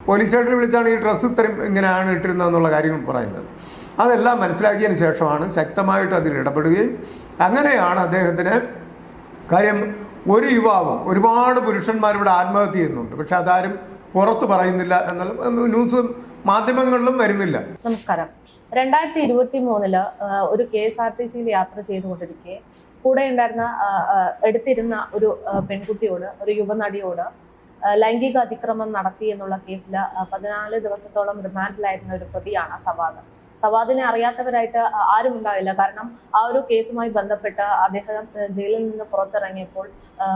Police സ്റ്റേഷനിൽ വിളിച്ചാണ് ഈ ഡ്രസ്സ് ഇത്രയും ഇങ്ങനെയാണ് ഇട്ടിരുന്നതെന്നുള്ള കാര്യങ്ങൾ പറയുന്നത്. അതെല്ലാം മനസ്സിലാക്കിയതിന് ശേഷമാണ് ശക്തമായിട്ട് അതിൽ ഇടപെടുകയും അങ്ങനെയാണ് അദ്ദേഹത്തിന് കാര്യം ഒരു യുവാവും ഒരുപാട് പുരുഷന്മാരിവിടെ ആത്മഹത്യ ചെയ്യുന്നുണ്ട്, പക്ഷെ അതാരും പുറത്ത് പറയുന്നില്ല എന്നുള്ള ന്യൂസ് മാധ്യമങ്ങളിലും വരുന്നില്ല. നമസ്കാരം. 2023 ഒരു KSRTC യാത്ര ചെയ്തുകൊണ്ടിരിക്കെ കൂടെ ഉണ്ടായിരുന്ന എടുത്തിരുന്ന ഒരു പെൺകുട്ടിയോട്, ഒരു യുവനടിയോട് ലൈംഗിക അതിക്രമം നടത്തി എന്നുള്ള കേസിൽ 14 ദിവസത്തോളം റിമാൻഡിലായിരുന്ന ഒരു പ്രതിയാണ് സവാദ്. സവാദിനെ അറിയാത്തവരായിട്ട് ആരും ഉണ്ടാവില്ല. കാരണം ആ ഒരു കേസുമായി ബന്ധപ്പെട്ട് അദ്ദേഹം ജയിലിൽ നിന്ന് പുറത്തിറങ്ങിയപ്പോൾ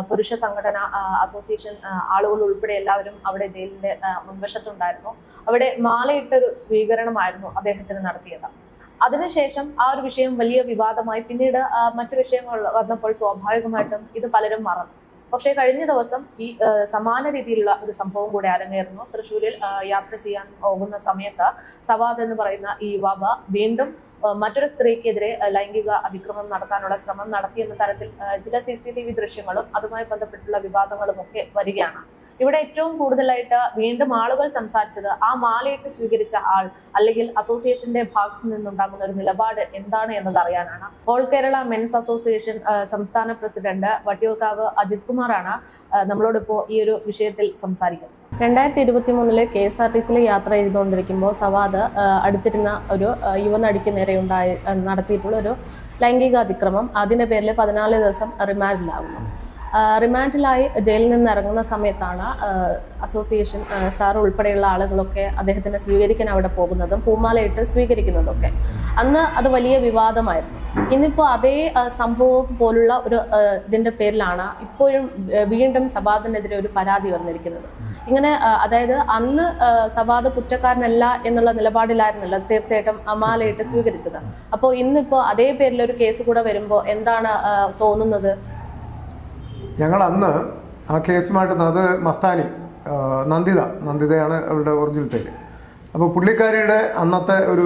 പുരുഷ സംഘടന അസോസിയേഷൻ ആളുകൾ ഉൾപ്പെടെ എല്ലാവരും അവിടെ ജയിലിന്റെ മുൻവശത്തുണ്ടായിരുന്നു. അവിടെ മാലയിട്ടൊരു സ്വീകരണമായിരുന്നു അദ്ദേഹത്തിന് നടത്തിയത്. അതിനുശേഷം ആ ഒരു വിഷയം വലിയ വിവാദമായി. പിന്നീട് മറ്റു വിഷയങ്ങൾ വന്നപ്പോൾ സ്വാഭാവികമായിട്ടും ഇത് പലരും മറന്നു. പക്ഷേ കഴിഞ്ഞ ദിവസം ഈ സമാന രീതിയിലുള്ള ഒരു സംഭവം കൂടെ അരങ്ങേറുന്നു. തൃശ്ശൂരിൽ യാത്ര ചെയ്യാൻ പോകുന്ന സമയത്ത് സവാദ് എന്ന് പറയുന്ന ഈ യുവാവ് വീണ്ടും മറ്റൊരു സ്ത്രീക്കെതിരെ ലൈംഗിക അതിക്രമം നടത്താനുള്ള ശ്രമം നടത്തിയെന്ന തരത്തിൽ ചില CCTV ദൃശ്യങ്ങളും അതുമായി ബന്ധപ്പെട്ടുള്ള വിവാദങ്ങളും ഒക്കെ വരികയാണ്. ഇവിടെ ഏറ്റവും കൂടുതലായിട്ട് വീണ്ടും ആളുകൾ സംസാരിച്ചത് ആ മാലയിട്ട് സ്വീകരിച്ച ആൾ അല്ലെങ്കിൽ അസോസിയേഷന്റെ ഭാഗത്തു നിന്നുണ്ടാകുന്ന ഒരു നിലപാട് എന്താണ് എന്നത് അറിയാനാണ്. ഓൾ കേരള മെൻസ് അസോസിയേഷൻ സംസ്ഥാന പ്രസിഡന്റ് വട്ടിയൂർക്കാവ് അജിത് കുമാറാണ് നമ്മളോടിപ്പോ ഈ ഒരു വിഷയത്തിൽ സംസാരിക്കുന്നത്. 2023 KSRTC യാത്ര ചെയ്തുകൊണ്ടിരിക്കുമ്പോൾ സവാദ് അടുത്തിരുന്ന ഒരു യുവനടിക്ക് നേരെ നടത്തിയിട്ടുള്ള ഒരു ലൈംഗിക അതിക്രമം, അതിന്റെ പേരിൽ 14 ദിവസം റിമാൻഡിലാകുന്നു. റിമാൻഡിലായി ജയിലിൽ നിന്ന് ഇറങ്ങുന്ന സമയത്താണ് അസോസിയേഷൻ സാർ ഉൾപ്പെടെയുള്ള ആളുകളൊക്കെ അദ്ദേഹത്തിനെ സ്വീകരിക്കാൻ അവിടെ പോകുന്നതും പൂമാലയിട്ട് സ്വീകരിക്കുന്നതൊക്കെ. അന്ന് അത് വലിയ വിവാദമായിരുന്നു. ഇന്നിപ്പോൾ അതേ സംഭവം പോലുള്ള ഒരു ഇതിന്റെ പേരിലാണ് ഇപ്പോഴും വീണ്ടും സവാദിനെതിരെ ഒരു പരാതി വന്നിരിക്കുന്നത്. ഇങ്ങനെ അതായത് അന്ന് സവാദ് കുറ്റക്കാരനല്ല എന്നുള്ള നിലപാടിലായിരുന്നല്ലോ തീർച്ചയായിട്ടും മാലയിട്ട് സ്വീകരിച്ചത്. അപ്പോൾ ഇന്നിപ്പോൾ അതേ പേരിലൊരു കേസ് കൂടെ വരുമ്പോൾ എന്താണ് തോന്നുന്നത്? ഞങ്ങൾ അന്ന് ആ കേസുമായിട്ട് അത് മസ്താനി നന്ദിതയാണ് അവളുടെ ഒറിജിനൽ പേര്. അപ്പോൾ പുള്ളിക്കാരിയുടെ അന്നത്തെ ഒരു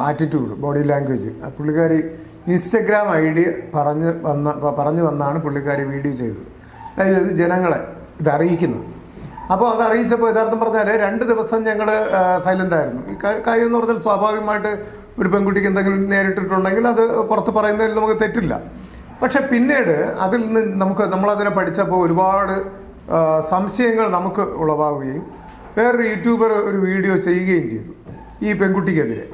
ആറ്റിറ്റ്യൂഡ്, ബോഡി ലാംഗ്വേജ്, പുള്ളിക്കാരി ഇൻസ്റ്റഗ്രാം ID പറഞ്ഞു വന്നാണ് പുള്ളിക്കാരി വീഡിയോ ചെയ്തത്. അതായത് ജനങ്ങളെ ഇത് അറിയിക്കുന്നത്. അപ്പോൾ അത് അറിയിച്ചപ്പോൾ യഥാർത്ഥം പറഞ്ഞാൽ 2 ദിവസം ഞങ്ങൾ സൈലൻ്റ് ആയിരുന്നു. ഈ കാര്യം എന്ന് പറഞ്ഞാൽ സ്വാഭാവികമായിട്ട് ഒരു പെൺകുട്ടിക്ക് എന്തെങ്കിലും നേരിട്ടിട്ടുണ്ടെങ്കിൽ അത് പുറത്ത് പറയുന്നതിൽ നമുക്ക് തെറ്റില്ല. പക്ഷെ പിന്നീട് അതിൽ നിന്ന് നമ്മളതിനെ പഠിച്ചപ്പോൾ ഒരുപാട് സംശയങ്ങൾ നമുക്ക് ഉളവാകുകയും വേറൊരു യൂട്യൂബർ ഒരു വീഡിയോ ചെയ്യുകയും ചെയ്തു ഈ പെൺകുട്ടിക്കെതിരെ.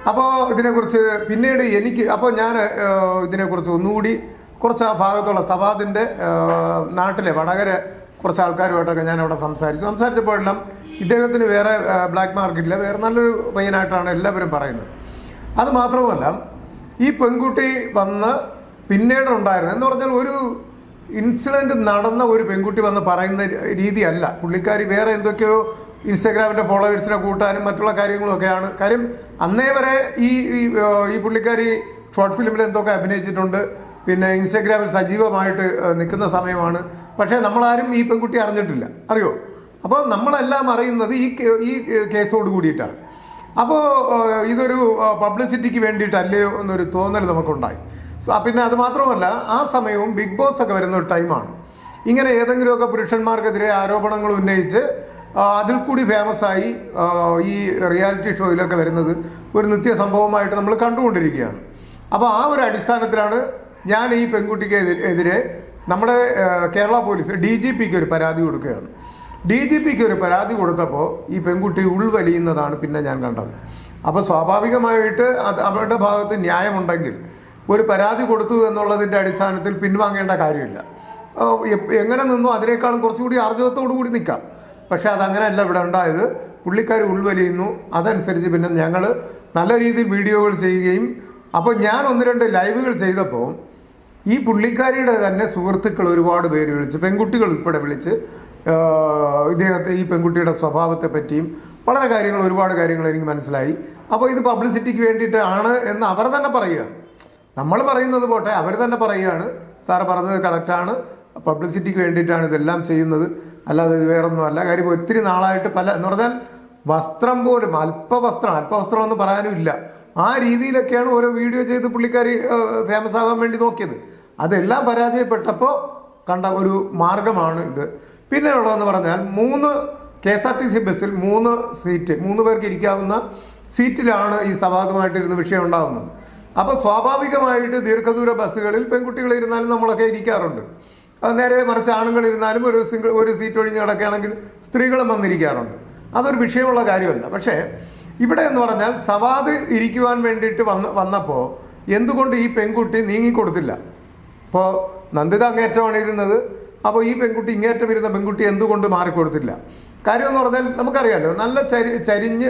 അപ്പോൾ ഇതിനെക്കുറിച്ച് പിന്നീട് ഞാൻ ഇതിനെക്കുറിച്ച് ഒന്നുകൂടി കുറച്ച് ആ ഭാഗത്തുള്ള സവാദിൻ്റെ നാട്ടിലെ വടകര കുറച്ച് ആൾക്കാരുമായിട്ടൊക്കെ ഞാൻ അവിടെ സംസാരിച്ചപ്പോഴെല്ലാം ഇദ്ദേഹത്തിന് വേറെ ബ്ലാക്ക് മാർക്കറ്റില്ല, വേറെ നല്ലൊരു പയ്യനായിട്ടാണ് എല്ലാവരും പറയുന്നത്. അത് മാത്രമല്ല ഈ പെൺകുട്ടി വന്ന് പിന്നീട് ഉണ്ടായിരുന്നു എന്ന് പറഞ്ഞാൽ ഒരു ഇൻസിഡൻറ്റ് നടന്ന ഒരു പെൺകുട്ടി വന്ന് പറയുന്ന രീതിയല്ല. പുള്ളിക്കാരി വേറെ എന്തൊക്കെയോ ഇൻസ്റ്റാഗ്രാമിൻ്റെ ഫോളോവേഴ്സിനെ കൂട്ടാനും മറ്റുള്ള കാര്യങ്ങളൊക്കെയാണ്. കാര്യം അന്നേ വരെ ഈ പുള്ളിക്കാരി ഷോർട്ട് ഫിലിമിൽ എന്തൊക്കെ അഭിനയിച്ചിട്ടുണ്ട്, പിന്നെ ഇൻസ്റ്റാഗ്രാമിൽ സജീവമായിട്ട് നിൽക്കുന്ന സമയമാണ്. പക്ഷേ നമ്മളാരും ഈ പെൺകുട്ടി അറിഞ്ഞിട്ടില്ല, അറിയോ? അപ്പോൾ നമ്മളെല്ലാം അറിയുന്നത് ഈ കേസോട് കൂടിയിട്ടാണ്. അപ്പോൾ ഇതൊരു പബ്ലിസിറ്റിക്ക് വേണ്ടിയിട്ടല്ലയോ എന്നൊരു തോന്നൽ നമുക്കുണ്ടായി. പിന്നെ അത് മാത്രമല്ല ആ സമയവും ബിഗ് ബോസ് ഒക്കെ വരുന്ന ഒരു ടൈമാണ്. ഇങ്ങനെ ഏതെങ്കിലുമൊക്കെ പുരുഷന്മാർക്കെതിരെ ആരോപണങ്ങൾ ഉന്നയിച്ച് അതിൽ കൂടി ഫേമസായി ഈ റിയാലിറ്റി ഷോയിലൊക്കെ വരുന്നത് ഒരു നിത്യ സംഭവമായിട്ട് നമ്മൾ കണ്ടുകൊണ്ടിരിക്കുകയാണ്. അപ്പോൾ ആ ഒരു അടിസ്ഥാനത്തിലാണ് ഞാൻ ഈ പെൺകുട്ടിക്ക് എതിരെ നമ്മുടെ കേരള പോലീസ് DGPക്ക് ഒരു പരാതി കൊടുക്കുകയാണ്. DGPക്ക് ഒരു പരാതി കൊടുത്തപ്പോൾ ഈ പെൺകുട്ടി ഉൾവലിയുന്നതാണ് പിന്നെ ഞാൻ കണ്ടത്. അപ്പോൾ സ്വാഭാവികമായിട്ട് അവരുടെ ഭാഗത്ത് ന്യായമുണ്ടെങ്കിൽ ഒരു പരാതി കൊടുത്തു എന്നുള്ളതിൻ്റെ അടിസ്ഥാനത്തിൽ പിൻവാങ്ങേണ്ട കാര്യമില്ല. എങ്ങനെ നിന്നോ അതിനേക്കാളും കുറച്ചുകൂടി ആർജവത്തോടു കൂടി നിൽക്കാം. പക്ഷേ അതങ്ങനെയല്ല ഇവിടെ ഉണ്ടായത്. പുള്ളിക്കാർ ഉൾവലിയുന്നു. അതനുസരിച്ച് പിന്നെ ഞങ്ങൾ നല്ല രീതിയിൽ വീഡിയോകൾ ചെയ്യുകയും അപ്പോൾ ഞാൻ 1-2 ലൈവുകൾ ചെയ്തപ്പോൾ ഈ പുള്ളിക്കാരിയുടെ തന്നെ സുഹൃത്തുക്കൾ ഒരുപാട് പേര് വിളിച്ച്, പെൺകുട്ടികൾ ഉൾപ്പെടെ വിളിച്ച് ഈ പെൺകുട്ടിയുടെ സ്വഭാവത്തെ പറ്റിയും ഒരുപാട് കാര്യങ്ങൾ എനിക്ക് മനസ്സിലായി. അപ്പോൾ ഇത് പബ്ലിസിറ്റിക്ക് വേണ്ടിയിട്ടാണ് എന്ന് അവർ തന്നെ പറയുകയാണ്. നമ്മൾ പറയുന്നത് പോട്ടെ, അവർ തന്നെ പറയുകയാണ് സാറ് പറഞ്ഞത് കറക്റ്റാണ്, പബ്ലിസിറ്റിക്ക് വേണ്ടിയിട്ടാണ് ഇതെല്ലാം ചെയ്യുന്നത്, അല്ലാതെ ഇത് വേറൊന്നുമല്ല. കാര്യം ഒത്തിരി നാളായിട്ട് എന്ന് പറഞ്ഞാൽ വസ്ത്രം പോലും അല്പവസ്ത്രം എന്ന് പറയാനും ഇല്ല. ആ രീതിയിലൊക്കെയാണ് ഓരോ വീഡിയോ ചെയ്ത് പുള്ളിക്കാരി ഫേമസ് ആവാൻ വേണ്ടി നോക്കിയത്. അതെല്ലാം പരാജയപ്പെട്ടപ്പോൾ കണ്ട ഒരു മാർഗമാണ് ഇത്. പിന്നെ ഉള്ളതെന്ന് പറഞ്ഞാൽ 3 KSRTC ബസ്സിൽ 3 സീറ്റ്, 3 പേർക്ക് ഇരിക്കാവുന്ന സീറ്റിലാണ് ഈ സവാദുമായിട്ടിരുന്ന വിഷയം ഉണ്ടാകുന്നത്. അപ്പോൾ സ്വാഭാവികമായിട്ട് ദീർഘദൂര ബസ്സുകളിൽ പെൺകുട്ടികൾ ഇരുന്നാലും നമ്മളൊക്കെ ഇരിക്കാറുണ്ട്. അത് നേരെ മറിച്ച് ആണുങ്ങൾ ഇരുന്നാലും ഒരു സീറ്റ് ഒഴിഞ്ഞ് കിടക്കുകയാണെങ്കിൽ സ്ത്രീകളും വന്നിരിക്കാറുണ്ട്. അതൊരു വിഷയമുള്ള കാര്യമല്ല. പക്ഷേ ഇവിടെ എന്ന് പറഞ്ഞാൽ സവാദ് ഇരിക്കുവാൻ വേണ്ടിയിട്ട് വന്നപ്പോൾ എന്തുകൊണ്ട് ഈ പെൺകുട്ടി നീങ്ങിക്കൊടുത്തില്ല? ഇപ്പോൾ നന്ദിത അങ്ങേറ്റമാണ് ഇരുന്നത്, അപ്പോൾ ഈ പെൺകുട്ടി ഇങ്ങേറ്റം ഇരുന്ന പെൺകുട്ടി എന്തുകൊണ്ട് മാറിക്കൊടുത്തില്ല? കാര്യം എന്ന് പറഞ്ഞാൽ നമുക്കറിയാമല്ലോ, നല്ല ചരിഞ്ഞ്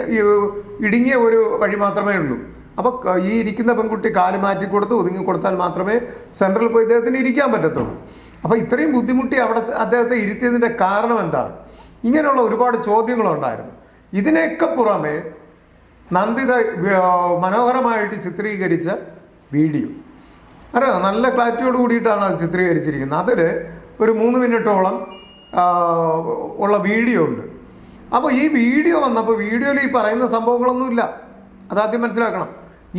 ഇടുങ്ങിയ ഒരു വഴി മാത്രമേ ഉള്ളൂ. അപ്പോൾ ഈ ഇരിക്കുന്ന പെൺകുട്ടി കാല് മാറ്റി കൊടുത്ത് ഒതുങ്ങി കൊടുത്താൽ മാത്രമേ സെൻട്രൽ പോയി ഇദ്ദേഹത്തിന് ഇരിക്കാൻ പറ്റത്തുള്ളൂ. അപ്പോൾ ഇത്രയും ബുദ്ധിമുട്ടി അവിടെ അദ്ദേഹത്തെ ഇരുത്തിയതിൻ്റെ കാരണം എന്താണ്? ഇങ്ങനെയുള്ള ഒരുപാട് ചോദ്യങ്ങളുണ്ടായിരുന്നു. ഇതിനൊക്കെ പുറമെ നന്ദിത മനോഹരമായിട്ട് ചിത്രീകരിച്ച വീഡിയോ, അറിയാം, നല്ല ക്ലാരിറ്റിയോട് കൂടിയിട്ടാണ് അത് ചിത്രീകരിച്ചിരിക്കുന്നത്. അതിൽ ഒരു 3 മിനിറ്റോളം ഉള്ള വീഡിയോ ഉണ്ട്. അപ്പോൾ ഈ വീഡിയോ വന്നപ്പോൾ വീഡിയോയിൽ ഈ പറയുന്ന സംഭവങ്ങളൊന്നുമില്ല. അതാദ്യം മനസ്സിലാക്കണം.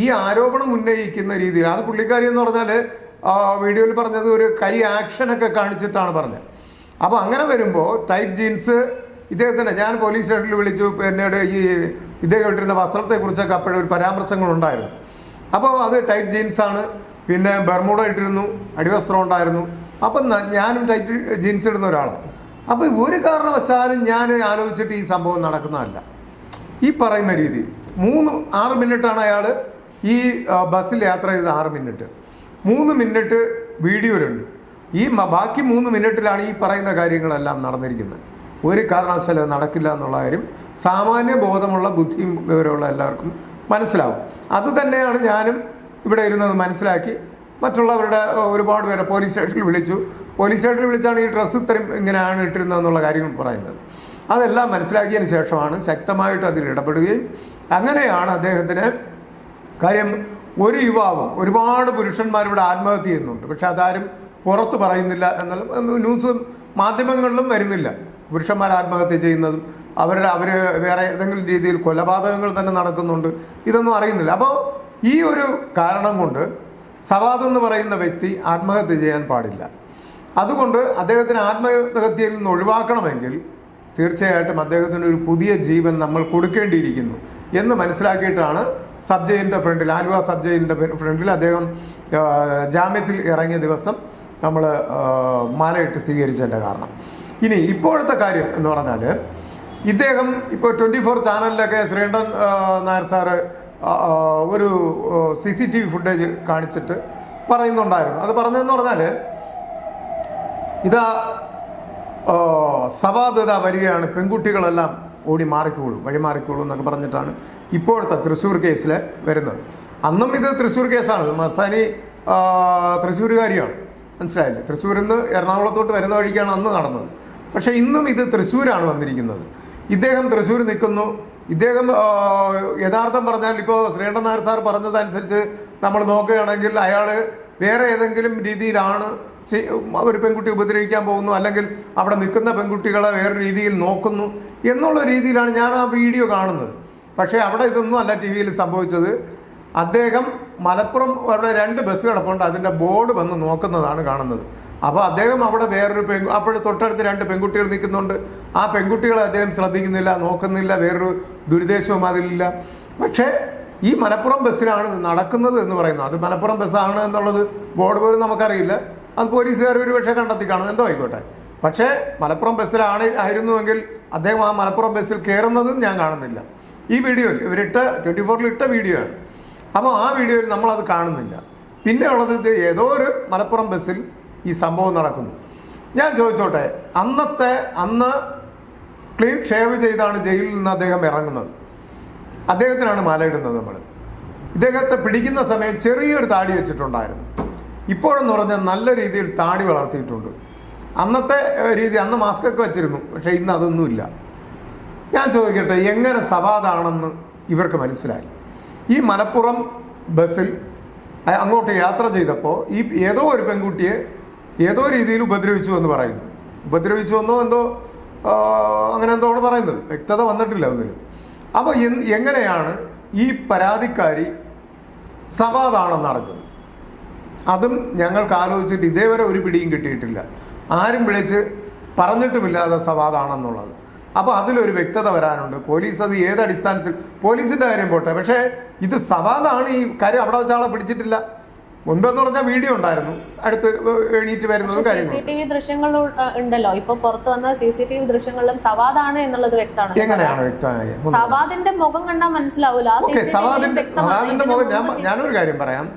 ഈ ആരോപണം ഉന്നയിക്കുന്ന രീതിയിൽ അത് പുള്ളിക്കാരി എന്ന് പറഞ്ഞാൽ വീഡിയോയിൽ പറഞ്ഞത് ഒരു കൈ ആക്ഷനൊക്കെ കാണിച്ചിട്ടാണ് പറഞ്ഞത്. അപ്പോൾ അങ്ങനെ വരുമ്പോൾ ടൈറ്റ് ജീൻസ് ഇദ്ദേഹത്തിൻ്റെ, ഞാൻ പോലീസ് സ്റ്റേഷനിൽ വിളിച്ചു, പിന്നീട് ഈ ഇദ്ദേഹം ഇട്ടിരുന്ന വസ്ത്രത്തെക്കുറിച്ചൊക്കെ അപ്പോഴും ഒരു പരാമർശങ്ങളുണ്ടായിരുന്നു. അപ്പോൾ അത് ടൈറ്റ് ജീൻസാണ്, പിന്നെ ബർമൂഡ ഇട്ടിരുന്നു, അടിവസ്ത്രം ഉണ്ടായിരുന്നു. അപ്പം ഞാനും ടൈറ്റ് ജീൻസ് ഇടുന്ന ഒരാളാണ്. അപ്പോൾ ഒരു കാരണവശാലും ഞാൻ ആലോചിച്ചിട്ട് ഈ സംഭവം നടക്കുന്നതല്ല. ഈ പറയുന്ന രീതി 6 മിനിറ്റാണ് അയാൾ ഈ ബസ്സിൽ യാത്ര ചെയ്ത് 6 മിനിറ്റ്, 3 മിനിറ്റ് വീഡിയോയിലുണ്ട്. ഈ ബാക്കി 3 മിനിറ്റിലാണ് ഈ പറയുന്ന കാര്യങ്ങളെല്ലാം നടന്നിരിക്കുന്നത്. ഒരു കാരണവശാലും നടക്കില്ല എന്നുള്ള കാര്യം സാമാന്യ ബോധമുള്ള ബുദ്ധിയും വിവരമുള്ള എല്ലാവർക്കും മനസ്സിലാവും. അത് തന്നെയാണ് ഞാനും ഇവിടെ ഇരുന്നത് മനസ്സിലാക്കി മറ്റുള്ളവരുടെ ഒരുപാട് പേരെ പോലീസ് സ്റ്റേഷനിൽ വിളിച്ചു. പോലീസ് സ്റ്റേഷനിൽ വിളിച്ചാണ് ഈ ഡ്രസ്സ് ഇത്രയും ഇങ്ങനെയാണ് ഇട്ടിരുന്നതെന്നുള്ള കാര്യങ്ങൾ പറയുന്നത്. അതെല്ലാം മനസ്സിലാക്കിയതിന് ശേഷമാണ് ശക്തമായിട്ട് അതിൽ ഇടപെടുകയും അങ്ങനെയാണ് അദ്ദേഹത്തിന് കാര്യം. ഒരു യുവാവും ഒരുപാട് പുരുഷന്മാരിവിടെ ആത്മഹത്യ ചെയ്യുന്നുണ്ട്, പക്ഷെ അതാരും പുറത്ത് പറയുന്നില്ല എന്നുള്ള ന്യൂസ് മാധ്യമങ്ങളിലും വരുന്നില്ല. പുരുഷന്മാർ ആത്മഹത്യ ചെയ്യുന്നതും അവർ വേറെ ഏതെങ്കിലും രീതിയിൽ കൊലപാതകങ്ങൾ തന്നെ നടക്കുന്നുണ്ട്, ഇതൊന്നും അറിയുന്നില്ല. അപ്പോൾ ഈ ഒരു കാരണം കൊണ്ട് സവാദ് എന്ന് പറയുന്ന വ്യക്തി ആത്മഹത്യ ചെയ്യാൻ പാടില്ല. അതുകൊണ്ട് അദ്ദേഹത്തിന് ആത്മഹത്യയിൽ നിന്ന് ഒഴിവാക്കണമെങ്കിൽ തീർച്ചയായിട്ടും അദ്ദേഹത്തിന് ഒരു പുതിയ ജീവൻ നമ്മൾ കൊടുക്കേണ്ടിയിരിക്കുന്നു എന്ന് മനസ്സിലാക്കിയിട്ടാണ് സബ് ജയിലിൻ്റെ ഫ്രണ്ടിൽ, ആലുവ സബ് ജയിലിൻ്റെ ഫ്രണ്ടിൽ അദ്ദേഹം ജാമ്യത്തിൽ ഇറങ്ങിയ ദിവസം നമ്മൾ മാലയിട്ട് സ്വീകരിച്ചതിൻ്റെ കാരണം. ഇനി ഇപ്പോഴത്തെ കാര്യം എന്ന് പറഞ്ഞാൽ ഇദ്ദേഹം ഇപ്പോൾ 24 ചാനലിലൊക്കെ ശ്രീകണ്ഠൻ നായർ സാറ് ഒരു CCTV ഫുട്ടേജ് കാണിച്ചിട്ട് പറയുന്നുണ്ടായിരുന്നു. അത് പറഞ്ഞതെന്ന് പറഞ്ഞാൽ ഇതാ സവാദ് ഇതാ വരികയാണ്, പെൺകുട്ടികളെല്ലാം ഓടി വഴി മാറിക്കോളൂ എന്നൊക്കെ പറഞ്ഞിട്ടാണ് ഇപ്പോഴത്തെ തൃശ്ശൂർ കേസിൽ വരുന്നത്. അന്നും ഇത് തൃശ്ശൂർ കേസാണ്. മസ്താനി തൃശ്ശൂരുകാരിയാണ്, മനസ്സിലായില്ലേ? തൃശ്ശൂരിൽ നിന്ന് എറണാകുളത്തോട്ട് വരുന്ന വഴിക്കാണ് അന്ന് നടന്നത്. പക്ഷേ ഇന്നും ഇത് തൃശ്ശൂരാണ് വന്നിരിക്കുന്നത്. ഇദ്ദേഹം തൃശ്ശൂർ നിൽക്കുന്നു. ഇദ്ദേഹം യഥാർത്ഥം പറഞ്ഞാൽ ഇപ്പോൾ ശ്രീകണ്ഠൻ നായർ സാർ പറഞ്ഞതനുസരിച്ച് നമ്മൾ നോക്കുകയാണെങ്കിൽ അയാൾ വേറെ ഏതെങ്കിലും രീതിയിലാണ് ഒരു പെൺകുട്ടി ഉപദ്രവിക്കാൻ പോകുന്നു, അല്ലെങ്കിൽ അവിടെ നിൽക്കുന്ന പെൺകുട്ടികളെ വേറെ രീതിയിൽ നോക്കുന്നു എന്നുള്ള രീതിയിലാണ് ഞാൻ ആ വീഡിയോ കാണുന്നത്. പക്ഷേ അവിടെ ഇതൊന്നും അല്ല TV യിൽ സംഭവിച്ചത്. അദ്ദേഹം മലപ്പുറം അവിടെ 2 ബസ് കിടപ്പുണ്ട്, അതിൻ്റെ ബോർഡ് വന്ന് നോക്കുന്നതാണ് കാണുന്നത്. അപ്പോൾ അദ്ദേഹം അവിടെ വേറൊരു അപ്പോഴും തൊട്ടടുത്ത് 2 പെൺകുട്ടികൾ നിൽക്കുന്നുണ്ട്. ആ പെൺകുട്ടികളെ അദ്ദേഹം ശ്രദ്ധിക്കുന്നില്ല, നോക്കുന്നില്ല, വേറൊരു ദുരുദ്ദേശവും അതിലില്ല. പക്ഷേ ഈ മലപ്പുറം ബസ്സിലാണ് നടക്കുന്നത് എന്ന് പറയുന്നു. അത് മലപ്പുറം ബസ്സാണ് എന്നുള്ളത് ബോർഡ് പോലും നമുക്കറിയില്ല. അത് പോലീസുകാർ ഒരു പക്ഷേ കണ്ടെത്തി കാണും, എന്തോ ആയിക്കോട്ടെ. പക്ഷേ മലപ്പുറം ബസ്സിലായിരുന്നുവെങ്കിൽ അദ്ദേഹം ആ മലപ്പുറം ബസ്സിൽ കയറുന്നതും ഞാൻ കാണുന്നില്ല. ഈ വീഡിയോയിൽ ഇവരിട്ട 24 ഇട്ട വീഡിയോ ആണ്. അപ്പോൾ ആ വീഡിയോയിൽ നമ്മളത് കാണുന്നില്ല. പിന്നെ ഉള്ളത് ഇത് ഏതോ ഒരു മലപ്പുറം ബസ്സിൽ ഈ സംഭവം നടക്കുന്നു. ഞാൻ ചോദിച്ചോട്ടെ, അന്ന് ക്ലീൻ ഷേവ് ചെയ്താണ് ജയിലിൽ നിന്ന് അദ്ദേഹം ഇറങ്ങുന്നത്. അദ്ദേഹത്തിനാണ് മാലയിടുന്നത്. നമ്മൾ ഇദ്ദേഹത്തെ പിടിക്കുന്ന സമയം ചെറിയൊരു താടി വെച്ചിട്ടുണ്ടായിരുന്നു. ഇപ്പോഴെന്ന് പറഞ്ഞാൽ നല്ല രീതിയിൽ താടി വളർത്തിയിട്ടുണ്ട്. അന്നത്തെ രീതി, അന്ന് മാസ്കൊക്കെ വെച്ചിരുന്നു, പക്ഷേ ഇന്ന് അതൊന്നുമില്ല. ഞാൻ ചോദിക്കട്ടെ, എങ്ങനെ സവാദാണെന്ന് ഇവർക്ക് മനസ്സിലായി? ഈ മലപ്പുറം ബസ്സിൽ അങ്ങോട്ട് യാത്ര ചെയ്തപ്പോൾ ഈ ഏതോ ഒരു പെൺകുട്ടിയെ ഏതോ രീതിയിൽ ഉപദ്രവിച്ചു എന്ന് പറയുന്നു. ഉപദ്രവിച്ചു എന്നോ എന്തോ അങ്ങനെ എന്തോ പറയുന്നത്, വ്യക്തത വന്നിട്ടില്ല ഒന്നിലും. അപ്പോൾ എങ്ങനെയാണ് ഈ പരാതിക്കാരി സവാദാണെന്ന് അറിഞ്ഞത്? അതും ഞങ്ങൾക്ക് ആലോചിച്ചിട്ട് ഇതേവരെ ഒരു പിടിയും കിട്ടിയിട്ടില്ല. ആരും വിളിച്ച് പറഞ്ഞിട്ടുമില്ല അത് സവാദാണെന്നുള്ളത്. അപ്പോൾ അതിലൊരു വ്യക്തത വരാനുണ്ട്. പോലീസ് അത് ഏത് അടിസ്ഥാനത്തിൽ, പോലീസിന്റെ കാര്യം പോട്ടെ, പക്ഷേ ഇത് സവാദാണ് ഈ കാര്യം. അവിടെ വെച്ച ആളെ പിടിച്ചിട്ടില്ല. മുൻപെന്ന് പറഞ്ഞാൽ വീഡിയോ ഉണ്ടായിരുന്നു, അടുത്ത് എണീറ്റ് വരുന്നതും കാര്യങ്ങളും. CCTV ദൃശ്യങ്ങൾ ഉണ്ടല്ലോ, ഇപ്പൊ പുറത്തു വന്ന CCTV ദൃശ്യങ്ങളിലും സവാദാണ് എന്നുള്ളത് വ്യക്തമാണ്. എങ്ങനെയാണ് വ്യക്തമായ? സവാദിന്റെ മുഖം കണ്ടാൽ മനസ്സിലാവൂല. സവാദിന്റെ മുഖം, ഞാനൊരു കാര്യം പറയാം.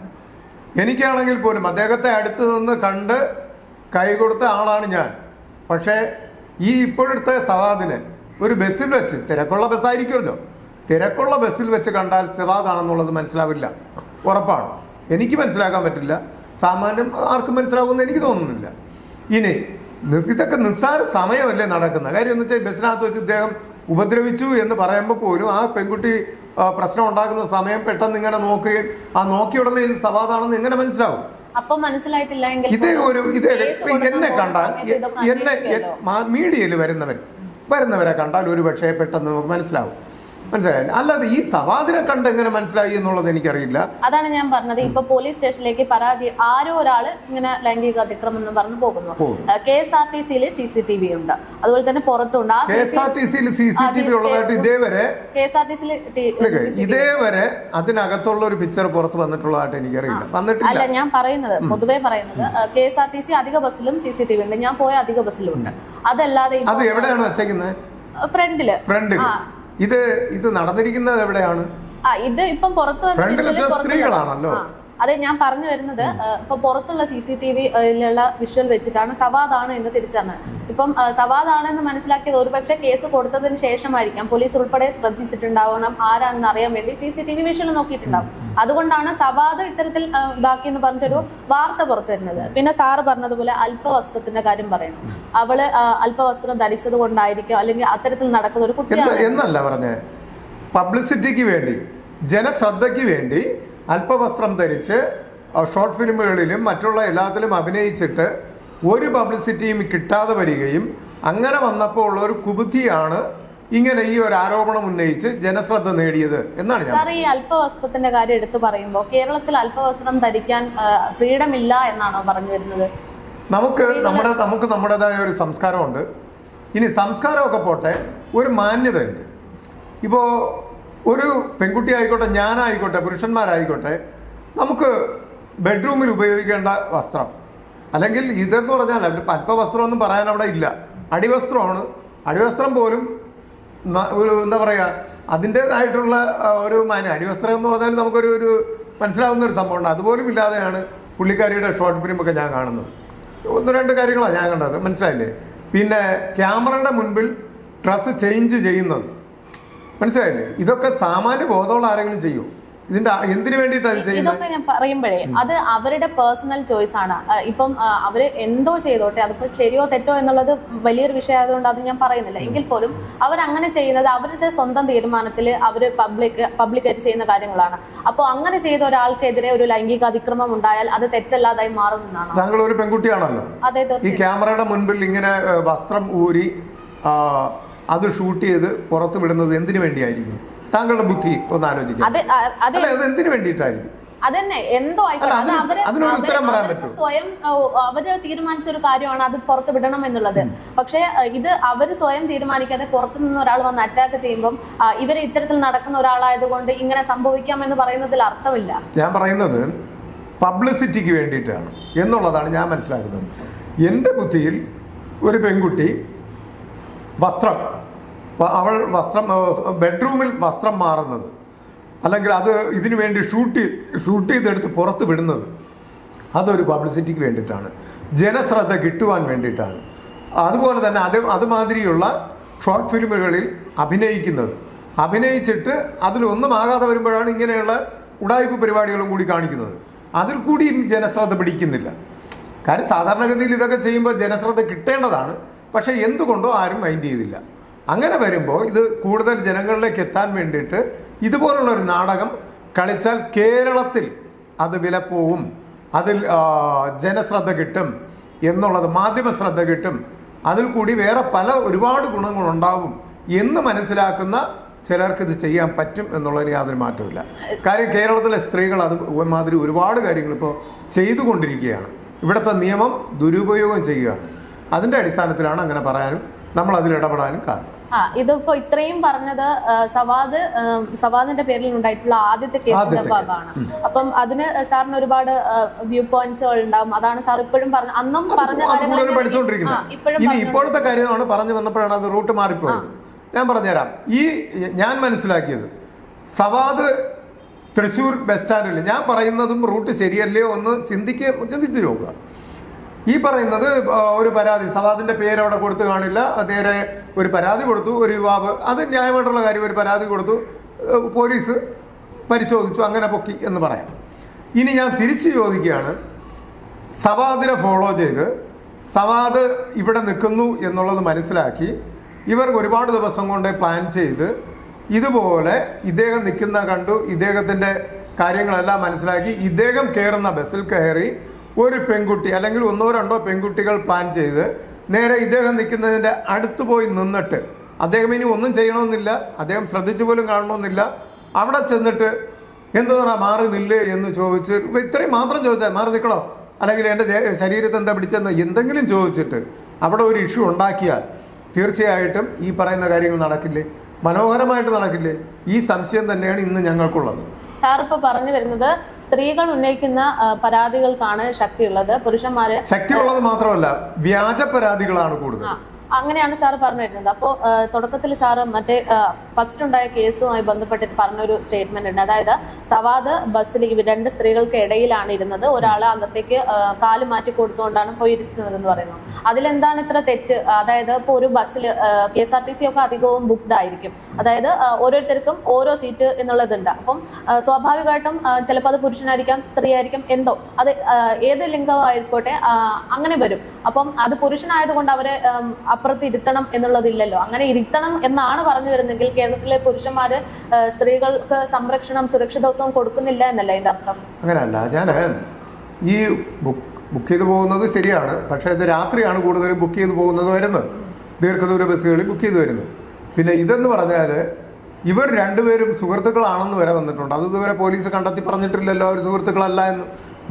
എനിക്കാണെങ്കിൽ പോലും അദ്ദേഹത്തെ അടുത്ത് നിന്ന് കണ്ട് കൈ കൊടുത്ത ആളാണ് ഞാൻ. പക്ഷേ ഈ ഇപ്പോഴത്തെ സവാദിനെ ഒരു ബസ്സിൽ വെച്ച്, തിരക്കുള്ള ബസ്സായിരിക്കുമല്ലോ, തിരക്കുള്ള ബസ്സിൽ വെച്ച് കണ്ടാൽ സവാദാണെന്നുള്ളത് മനസ്സിലാവില്ല, ഉറപ്പാണ്. എനിക്ക് മനസ്സിലാക്കാൻ പറ്റില്ല, സാമാന്യം ആർക്കും മനസ്സിലാകുമെന്ന് എനിക്ക് തോന്നുന്നില്ല. ഇനി ഇതൊക്കെ നിസ്സാര സമയമല്ലേ നടക്കുന്ന കാര്യം എന്ന് വെച്ചാൽ ബസ്സിനകത്ത് വെച്ച് ഇദ്ദേഹം ഉപദ്രവിച്ചു എന്ന് പറയുമ്പോൾ പോലും ആ പെൺകുട്ടി പ്രശ്നം ഉണ്ടാക്കുന്ന സമയം പെട്ടെന്ന് ഇങ്ങനെ നോക്കുകയും ആ നോക്കിയ ഉടനെ ഇത് സവാദാണെന്ന് എങ്ങനെ മനസ്സിലാവും? അപ്പൊ മനസ്സിലായിട്ടില്ല എങ്കിൽ എന്നെ കണ്ടാൽ, എന്നെ മീഡിയയിൽ വരുന്നവരെ കണ്ടാൽ ഒരു പക്ഷേ പെട്ടെന്ന് നമുക്ക് മനസ്സിലാവും. മനസ്സിലായില്ല. അല്ലാതെ ഈ സവാദിനെ കണ്ട് എങ്ങനെ മനസ്സിലായി എന്നുള്ളത് എനിക്കറിയില്ല. അതാണ് ഞാൻ പറഞ്ഞത്. ഇപ്പൊ പോലീസ് സ്റ്റേഷനിലേക്ക് പരാതി ആരോ ഒരാള് ഇങ്ങനെ ലൈംഗിക അതിക്രമം എന്ന് പറഞ്ഞു പോകുന്നു. KSRTC-യിൽ CCTV ഉണ്ട്, അതുപോലെ തന്നെ പുറത്തുണ്ട്. KSRTC-യിൽ CCTV ഉള്ളതായിട്ട് ഇതേവരെ അതിനകത്തുള്ള ഒരു പിക്ചർ പുറത്ത് വന്നിട്ടുള്ളതായിട്ട് എനിക്കറിയില്ല. വന്നിട്ടില്ല. അല്ല, ഞാൻ പറയുന്നത് പൊതുവെ പറയുന്നത് KSRTC അധിക ബസ്സിലും CCTV ഉണ്ട്. ഞാൻ പോയ അധിക ബസ്സിലും ഉണ്ട്. അതല്ലാതെ അത് എവിടെയാണ് വെച്ചേക്കുന്നത്? ഫ്രണ്ടില്. ഇത് നടന്നിരിക്കുന്നത് എവിടെയാണ്? ഇത് ഇപ്പം പുറത്തു സ്ത്രീകളാണല്ലോ. അതെ, ഞാൻ പറഞ്ഞു വരുന്നത് ഇപ്പൊ പുറത്തുള്ള CCTV-യിലുള്ള വിഷ്വൽ വെച്ചിട്ടാണ് സവാദാണ് എന്ന് തിരിച്ചറിഞ്ഞത്. ഇപ്പം സവാദാണ് എന്ന് മനസ്സിലാക്കിയത് ഒരുപക്ഷെ കേസ് കൊടുത്തതിന് ശേഷമായിരിക്കാം. പോലീസ് ഉൾപ്പെടെ ശ്രദ്ധിച്ചിട്ടുണ്ടാവണം ആരാണെന്ന് അറിയാൻ വേണ്ടി CCTV വിഷ്വൽ നോക്കിയിട്ടുണ്ടാവും. അതുകൊണ്ടാണ് സവാദ് ഇത്തരത്തിൽ ഇതാക്കി എന്ന് പറഞ്ഞിട്ടൊരു വാർത്ത പുറത്തു വരുന്നത്. പിന്നെ സാറ് പറഞ്ഞതുപോലെ അല്പവസ്ത്രത്തിന്റെ കാര്യം പറയണം. അവള് അല്പവസ്ത്രം ധരിച്ചത് കൊണ്ടായിരിക്കും, അല്ലെങ്കിൽ അത്തരത്തിൽ നടക്കുന്ന ഒരു കുട്ടിയാണ് എന്നല്ല പറഞ്ഞേ. പബ്ലിസിറ്റിക്ക് വേണ്ടി, ജനശ്രദ്ധയ്ക്ക് വേണ്ടി അല്പവസ്ത്രം ധരിച്ച് ഷോർട്ട് ഫിലിമുകളിലും മറ്റുള്ള എല്ലാത്തിലും അഭിനയിച്ചിട്ട് ഒരു പബ്ലിസിറ്റിയും കിട്ടാതെ വരികയും അങ്ങനെ വന്നപ്പോൾ ഉള്ള ഒരു കുബുദ്ധിയാണ് ഇങ്ങനെ ഈ ഒരു ആരോപണം ഉന്നയിച്ച് ജനശ്രദ്ധ നേടിയത് എന്നാണ് ഞാൻ. സാർ, ഈ അല്പവസ്ത്രത്തിന്റെ കാര്യം എടുത്തു പറയുമ്പോൾ കേരളത്തിൽ അല്പവസ്ത്രം ധരിക്കാൻ ഫ്രീഡം ഇല്ല എന്നാണോ പറഞ്ഞു വരുന്നത്? നമുക്ക് നമ്മുടേതായ ഒരു സംസ്കാരമുണ്ട്. ഇനി സംസ്കാരമൊക്കെ പോട്ടെ, ഒരു മാന്യതയുണ്ട്. ഇപ്പോൾ ഒരു പെൺകുട്ടി ആയിക്കോട്ടെ, ഞാനായിക്കോട്ടെ, പുരുഷന്മാരായിക്കോട്ടെ, നമുക്ക് ബെഡ്റൂമിൽ ഉപയോഗിക്കേണ്ട വസ്ത്രം, അല്ലെങ്കിൽ ഇതെന്ന് പറഞ്ഞാൽ അല്പവസ്ത്രം ഒന്നും പറയാൻ അവിടെ ഇല്ല, അടിവസ്ത്രമാണ്. അടിവസ്ത്രം പോലും ഒരു എന്താ പറയുക, അതിൻ്റേതായിട്ടുള്ള ഒരു അടിവസ്ത്രം എന്ന് പറഞ്ഞാൽ നമുക്കൊരു മനസ്സിലാവുന്ന ഒരു സംഭവമുണ്ട്. അതുപോലും ഇല്ലാതെയാണ് പുള്ളിക്കാരിയുടെ ഷോർട്ട് ഫിലിമൊക്കെ ഞാൻ കാണുന്നത്. 1-2 കാര്യങ്ങളാണ് ഞാൻ കണ്ടത്, മനസ്സിലായില്ലേ? പിന്നെ ക്യാമറയുടെ മുൻപിൽ ഡ്രസ്സ് ചേഞ്ച് ചെയ്യുന്നത്, മനസ്സിലായില്ലേ? ഇതൊക്കെ സാമാന്യ ബോധമുള്ള ആരെങ്കിലും ചെയ്യും? ഇതിന്റെ എന്തിനു വേണ്ടിയിട്ടാണ് ഇത് ചെയ്യുന്നത്? ഇതൊക്കെ ഞാൻ പറയുമ്പോഴേ അത് അവരുടെ പേഴ്സണൽ ചോയ്സ് ആണ്. ഇപ്പം അവര് എന്തോ ചെയ്തോട്ടെ, അതിപ്പോ ശരിയോ തെറ്റോ എന്നുള്ളത് വലിയൊരു വിഷയമായതുകൊണ്ട് അത് ഞാൻ പറയുന്നില്ല. എങ്കിൽ പോലും അവരങ്ങനെ ചെയ്യുന്നത് അവരുടെ സ്വന്തം തീരുമാനത്തിൽ അവര് പബ്ലിക്കായിട്ട് ചെയ്യുന്ന കാര്യങ്ങളാണ്. അപ്പോൾ അങ്ങനെ ചെയ്ത ഒരാൾക്കെതിരെ ഒരു ലൈംഗിക അതിക്രമം ഉണ്ടായാൽ അത് തെറ്റല്ലാതായി മാറുമെന്നാണ്. താങ്കൾ ഒരു പെൺകുട്ടിയാണല്ലോ. അതെ, ഈ ക്യാമറയുടെ മുൻപിൽ ഇങ്ങനെ വസ്ത്രം ഊരി അത് ഷൂട്ട് ചെയ്ത് പുറത്ത് വിടുന്നത് എന്തിനു വേണ്ടിയായിരിക്കും? താങ്കളുടെ ബുദ്ധി ഒന്ന് ആലോചിക്കാം. അത് എന്തിനു വേണ്ടിയിട്ടായിരിക്കും? അതന്നെ എന്തോ സ്വയം അവര് തീരുമാനിച്ച ഒരു കാര്യമാണ് അത് പുറത്ത് വിടണം എന്നുള്ളത്. പക്ഷെ ഇത് അവര് സ്വയം തീരുമാനിക്കാതെ പുറത്തു നിന്ന് ഒരാൾ വന്ന് അറ്റാക്ക് ചെയ്യുമ്പോൾ ഇവര് ഇത്തരത്തിൽ നടക്കുന്ന ഒരാളായതുകൊണ്ട് ഇങ്ങനെ സംഭവിക്കാം എന്ന് പറയുന്നതിൽ അർത്ഥമില്ല. ഞാൻ പറയുന്നത് പബ്ലിസിറ്റിക്ക് വേണ്ടിയിട്ടാണ് എന്നുള്ളതാണ് ഞാൻ മനസ്സിലാക്കുന്നത്. എൻ്റെ ബുദ്ധിയിൽ ഒരു പെൺകുട്ടി ബെഡ്റൂമിൽ വസ്ത്രം മാറുന്നത്, അല്ലെങ്കിൽ അത് ഇതിനു വേണ്ടി ഷൂട്ട് ചെയ്തെടുത്ത് പുറത്ത് വിടുന്നത്, അതൊരു പബ്ലിസിറ്റിക്ക് വേണ്ടിയിട്ടാണ്, ജനശ്രദ്ധ കിട്ടുവാൻ വേണ്ടിയിട്ടാണ്. അതുപോലെ തന്നെ അതുമാതിരിയുള്ള ഷോർട്ട് ഫിലിമുകളിൽ അഭിനയിച്ചിട്ട് അതിലൊന്നും ആകാതെ വരുമ്പോഴാണ് ഇങ്ങനെയുള്ള ഉടായ്പ പരിപാടികളും കൂടി കാണിക്കുന്നത്. അതിൽ കൂടിയും ജനശ്രദ്ധ പിടിക്കുന്നില്ല. കാര്യം സാധാരണഗതിയിൽ ഇതൊക്കെ ചെയ്യുമ്പോൾ ജനശ്രദ്ധ കിട്ടേണ്ടതാണ്. പക്ഷേ എന്തുകൊണ്ടോ ആരും മൈൻഡ് ചെയ്തില്ല. അങ്ങനെ വരുമ്പോൾ ഇത് കൂടുതൽ ജനങ്ങളിലേക്ക് എത്താൻ വേണ്ടിയിട്ട് ഇതുപോലുള്ള ഒരു നാടകം കളിച്ചാൽ കേരളത്തിൽ അത് വിലപ്പോവും, അതിൽ ജനശ്രദ്ധ കിട്ടും എന്നുള്ളത്, മാധ്യമ ശ്രദ്ധ കിട്ടും, അതിൽ കൂടി വേറെ ഒരുപാട് ഗുണങ്ങളുണ്ടാവും എന്ന് മനസ്സിലാക്കുന്ന ചിലർക്ക് ഇത് ചെയ്യാൻ പറ്റും എന്നുള്ളതിന് യാതൊരു മാറ്റമില്ല. കാര്യം കേരളത്തിലെ സ്ത്രീകൾ അതുമാതിരി ഒരുപാട് കാര്യങ്ങൾ ഇപ്പോൾ ചെയ്തുകൊണ്ടിരിക്കുകയാണ്. ഇവിടുത്തെ നിയമം ദുരുപയോഗം ചെയ്യുകയാണ്. അതിൻ്റെ അടിസ്ഥാനത്തിലാണ് അങ്ങനെ പറയാനും നമ്മൾ അതിൽ ഇടപെടാനും കാരണം. ഇതിപ്പോ ഇത്രയും പറഞ്ഞത് സവാദിന്റെ പേരിൽ ഉണ്ടായിട്ടുള്ള ആദ്യത്തെ കേസിന്റെ ഭാഗമാണ്. അപ്പം അതിന് സാറിന് ഒരുപാട് വ്യൂ പോയിന്റ്സുകൾ ഉണ്ടാവും. അതാണ് സാർ ഇപ്പോഴും പറഞ്ഞ അന്നും പറഞ്ഞ ഇനി ഇപ്പോഴത്തെ കാര്യമാണ് പറഞ്ഞു വന്നപ്പോഴാണ് അത് റൂട്ട് മാറിപ്പോയത്. ഞാൻ പറഞ്ഞുതരാം. ഞാൻ മനസ്സിലാക്കിയത് സവാദ് തൃശ്ശൂർ ബസ് സ്റ്റാൻഡിൽ, ഞാൻ പറയുന്നതും റൂട്ട് ശരിയല്ലയോ ഒന്ന് ചിന്തിച്ച് നോക്കുക. ഈ പറയുന്നത് ഒരു പരാതി, സവാദിന്റെ പേര് അവിടെ കൊടുത്തു കാണില്ല, നേരെ ഒരു പരാതി കൊടുത്തു. ഒരു യുവാവ്, അത് ന്യായമായിട്ടുള്ള കാര്യം, ഒരു പരാതി കൊടുത്തു, പോലീസ് പരിശോധിച്ചു, അങ്ങനെ പൊക്കി എന്ന് പറയാം. ഇനി ഞാൻ തിരിച്ചു ചോദിക്കുകയാണ്, സവാദിനെ ഫോളോ ചെയ്ത് സവാദ് ഇവിടെ നിൽക്കുന്നു എന്നുള്ളത് മനസ്സിലാക്കി ഇവർക്ക് ഒരുപാട് ദിവസം കൊണ്ട് പ്ലാൻ ചെയ്ത് ഇതുപോലെ ഇദ്ദേഹം നിൽക്കുന്ന കണ്ടു, ഇദ്ദേഹത്തിൻ്റെ കാര്യങ്ങളെല്ലാം മനസ്സിലാക്കി ഇദ്ദേഹം കയറുന്ന ബസ്സിൽ കയറി ഒരു പെൺകുട്ടി അല്ലെങ്കിൽ ഒന്നോ രണ്ടോ പെൺകുട്ടികൾ പ്ലാൻ ചെയ്ത് നേരെ ഇദ്ദേഹം നിൽക്കുന്നതിൻ്റെ അടുത്ത് പോയി നിന്നിട്ട്, അദ്ദേഹം ഇനി ഒന്നും ചെയ്യണമെന്നില്ല, അദ്ദേഹം ശ്രദ്ധിച്ചു പോലും കാണണമെന്നില്ല, അവിടെ ചെന്നിട്ട് എന്താ മാറി നില്ലേ എന്ന് ചോദിച്ച്, ഇത്രയും മാത്രം ചോദിച്ചാൽ മാറി നിൽക്കണോ അല്ലെങ്കിൽ എൻ്റെ ശരീരത്തെ എന്താ പിടിച്ചെന്ന് എന്തെങ്കിലും ചോദിച്ചിട്ട് അവിടെ ഒരു ഇഷ്യൂ ഉണ്ടാക്കിയാൽ തീർച്ചയായിട്ടും ഈ പറയുന്ന കാര്യങ്ങൾ നടക്കില്ലേ, മനോഹരമായിട്ട് നടക്കില്ലേ? ഈ സംശയം തന്നെയാണ് ഇന്ന് ഞങ്ങൾക്കുള്ളത്. സാർ ഇപ്പൊ പറഞ്ഞു വരുന്നത് സ്ത്രീകൾ ഉന്നയിക്കുന്ന പരാതികൾക്കാണ് ശക്തിയുള്ളത്, പുരുഷന്മാര് ശക്തിയുള്ളത് മാത്രമല്ല വ്യാജ പരാതികളാണ് കൂടുതൽ. അങ്ങനെയാണ് സാർ പറഞ്ഞു വരുന്നത്. അപ്പോൾ തുടക്കത്തിൽ സാറ് മറ്റേ ഫസ്റ്റ് ഉണ്ടായ കേസുമായി ബന്ധപ്പെട്ടിട്ട് പറഞ്ഞൊരു സ്റ്റേറ്റ്മെന്റ് ഉണ്ട്. അതായത് സവാദ് ബസ്സിൽ രണ്ട് സ്ത്രീകൾക്ക് ഇടയിലാണ് ഇരുന്നത്, ഒരാൾ അകത്തേക്ക് കാല് മാറ്റി കൊടുത്തുകൊണ്ടാണ് പോയിരിക്കുന്നത് എന്ന് പറയുന്നു. അതിലെന്താണ് ഇത്ര തെറ്റ്? അതായത് ഇപ്പോൾ ഒരു ബസ്സിൽ KSRTC ഒക്കെ അധികവും ബുക്ക്ഡ് ആയിരിക്കും, അതായത് ഓരോരുത്തർക്കും ഓരോ സീറ്റ് എന്നുള്ളതുണ്ട്. അപ്പം സ്വാഭാവികമായിട്ടും ചിലപ്പോൾ അത് പുരുഷനായിരിക്കാം, സ്ത്രീ ആയിരിക്കാം, എന്തോ അത് ഏത് ലിംഗമായിക്കോട്ടെ അങ്ങനെ വരും. അപ്പം അത് പുരുഷനായതുകൊണ്ട് അവരെ അപ്പുറത്ത് ഇരുത്തണം എന്നുള്ളതില്ലല്ലോ. അങ്ങനെ ഇരുത്തണം എന്നാണ് പറഞ്ഞു വരുന്നെങ്കിൽ കേരളത്തിലെ പുരുഷന്മാര് സ്ത്രീകൾക്ക് സംരക്ഷണം സുരക്ഷിതത്വം കൊടുക്കുന്നില്ല എന്നല്ല ഇതിന്റെ അർത്ഥം. അങ്ങനെയല്ല, ഞാൻ ഈ ബുക്ക് ചെയ്ത് പോകുന്നത് ശരിയാണ്, പക്ഷേ ഇത് രാത്രിയാണ് കൂടുതലും ബുക്ക് ചെയ്ത് പോകുന്നത് വരുന്നത്, ദീർഘദൂര ബസ്സുകളിൽ ബുക്ക് ചെയ്ത് വരുന്നത്. പിന്നെ ഇതെന്ന് പറഞ്ഞാൽ ഇവർ രണ്ടുപേരും സുഹൃത്തുക്കളാണെന്ന് വരെ വന്നിട്ടുണ്ട്. അത് ഇതുവരെ പോലീസ് കണ്ടെത്തി പറഞ്ഞിട്ടില്ലല്ലോ അവർ സുഹൃത്തുക്കളല്ല എന്ന്.